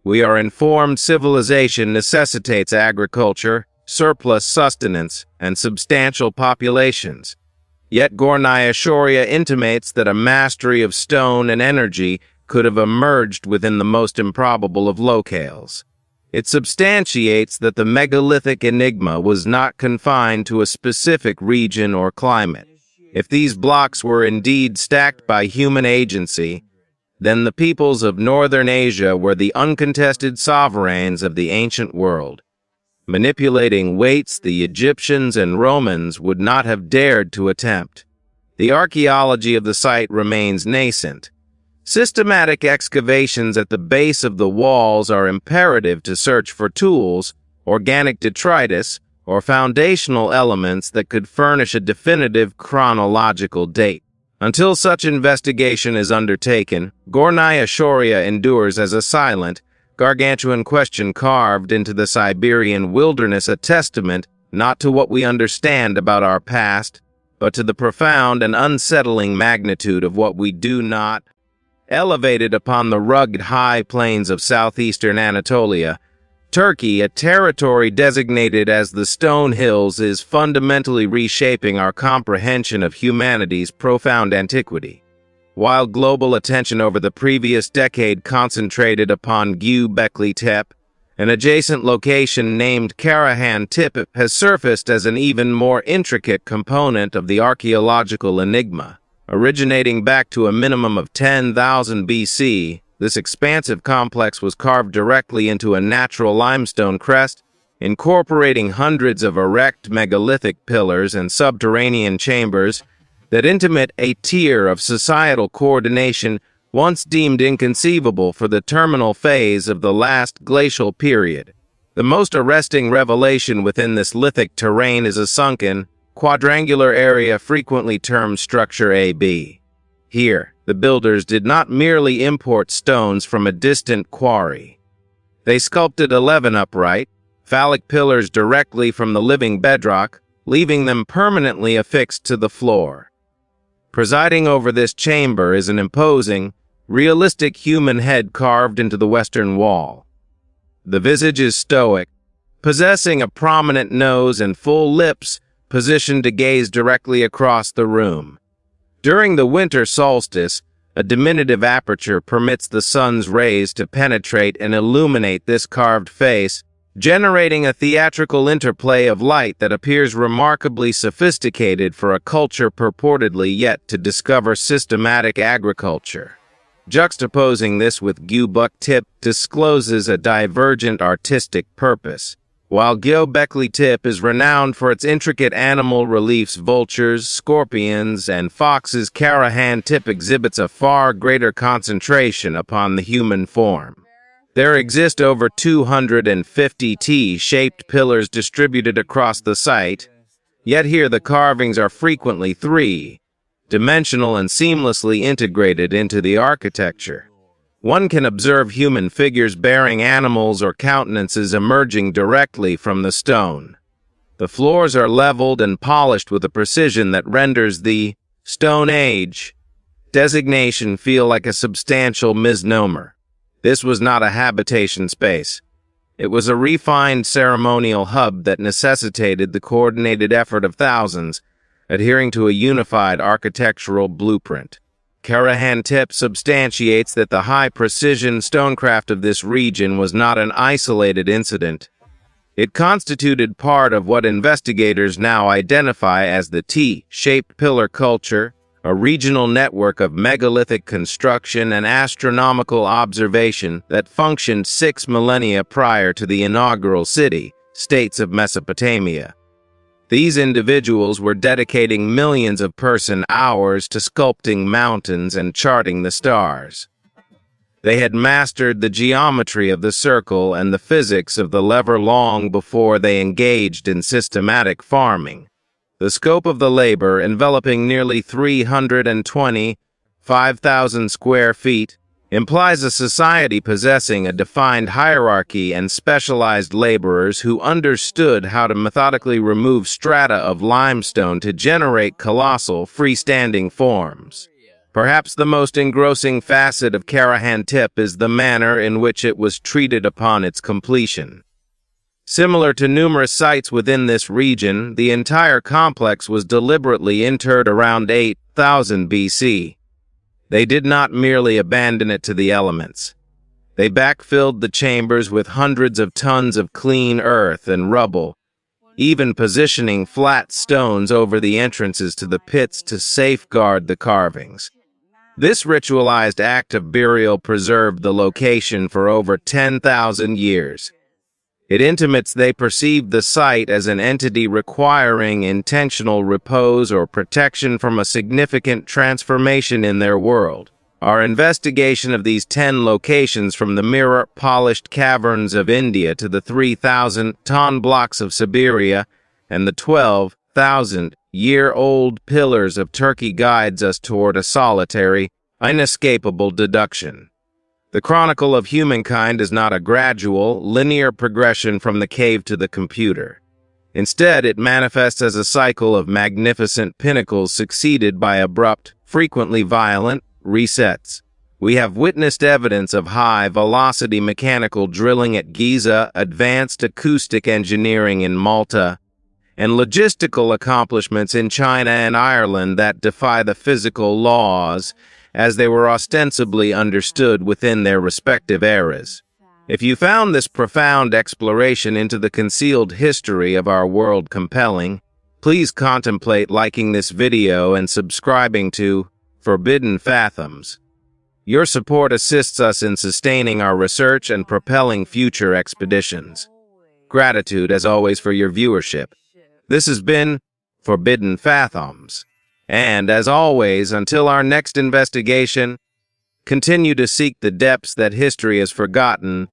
We are informed civilization necessitates agriculture, surplus sustenance, and substantial populations. Yet Gornaya Shoria intimates that a mastery of stone and energy could have emerged within the most improbable of locales. It substantiates that the megalithic enigma was not confined to a specific region or climate. If these blocks were indeed stacked by human agency, then the peoples of northern Asia were the uncontested sovereigns of the ancient world. Manipulating weights the Egyptians and Romans would not have dared to attempt. The archaeology of the site remains nascent. Systematic excavations at the base of the walls are imperative to search for tools, organic detritus, or foundational elements that could furnish a definitive chronological date. Until such investigation is undertaken, Gornaya Shoria endures as a silent, gargantuan question carved into the Siberian wilderness, a testament not to what we understand about our past, but to the profound and unsettling magnitude of what we do not. Elevated upon the rugged high plains of southeastern Anatolia, Turkey, a territory designated as the Stone Hills, is fundamentally reshaping our comprehension of humanity's profound antiquity. While global attention over the previous decade concentrated upon Göbekli Tepe, an adjacent location named Karahan Tepe has surfaced as an even more intricate component of the archaeological enigma. Originating back to a minimum of 10,000 BC, this expansive complex was carved directly into a natural limestone crest, incorporating hundreds of erect megalithic pillars and subterranean chambers that intimate a tier of societal coordination once deemed inconceivable for the terminal phase of the last glacial period. The most arresting revelation within this lithic terrain is a sunken, quadrangular area frequently termed Structure AB. Here, the builders did not merely import stones from a distant quarry. They sculpted 11 upright, phallic pillars directly from the living bedrock, leaving them permanently affixed to the floor. Presiding over this chamber is an imposing, realistic human head carved into the western wall. The visage is stoic, possessing a prominent nose and full lips positioned to gaze directly across the room. During the winter solstice, a diminutive aperture permits the sun's rays to penetrate and illuminate this carved face, generating a theatrical interplay of light that appears remarkably sophisticated for a culture purportedly yet to discover systematic agriculture. Juxtaposing this with Göbekli Tepe discloses a divergent artistic purpose. While Göbekli Tepe is renowned for its intricate animal reliefs, vultures, scorpions, and foxes, Karahan Tepe exhibits a far greater concentration upon the human form. There exist over 250 T-shaped pillars distributed across the site, yet here the carvings are frequently three-dimensional and seamlessly integrated into the architecture. One can observe human figures bearing animals or countenances emerging directly from the stone. The floors are leveled and polished with a precision that renders the Stone Age designation feel like a substantial misnomer. This was not a habitation space. It was a refined ceremonial hub that necessitated the coordinated effort of thousands, adhering to a unified architectural blueprint. Karahan Tepe substantiates that the high-precision stonecraft of this region was not an isolated incident. It constituted part of what investigators now identify as the T-shaped pillar culture, a regional network of megalithic construction and astronomical observation that functioned 6 millennia prior to the inaugural city-states of Mesopotamia. These individuals were dedicating millions of person-hours to sculpting mountains and charting the stars. They had mastered the geometry of the circle and the physics of the lever long before they engaged in systematic farming. The scope of the labor, enveloping nearly 325,000 square feet, implies a society possessing a defined hierarchy and specialized laborers who understood how to methodically remove strata of limestone to generate colossal freestanding forms. Perhaps the most engrossing facet of Karahan Tepe is the manner in which it was treated upon its completion. Similar to numerous sites within this region, the entire complex was deliberately interred around 8,000 BC. They did not merely abandon it to the elements. They backfilled the chambers with hundreds of tons of clean earth and rubble, even positioning flat stones over the entrances to the pits to safeguard the carvings. This ritualized act of burial preserved the location for over 10,000 years. It intimates they perceived the site as an entity requiring intentional repose or protection from a significant transformation in their world. Our investigation of these 10 locations, from the mirror-polished caverns of India to the 3,000-ton blocks of Siberia and the 12,000-year-old pillars of Turkey, guides us toward a solitary, inescapable deduction. The chronicle of humankind is not a gradual, linear progression from the cave to the computer. Instead, it manifests as a cycle of magnificent pinnacles succeeded by abrupt, frequently violent, resets. We have witnessed evidence of high-velocity mechanical drilling at Giza, advanced acoustic engineering in Malta, and logistical accomplishments in China and Ireland that defy the physical laws as they were ostensibly understood within their respective eras. If you found this profound exploration into the concealed history of our world compelling, please contemplate liking this video and subscribing to Forbidden Fathoms. Your support assists us in sustaining our research and propelling future expeditions. Gratitude, as always, for your viewership. This has been Forbidden Fathoms. And, as always, until our next investigation, continue to seek the depths that history has forgotten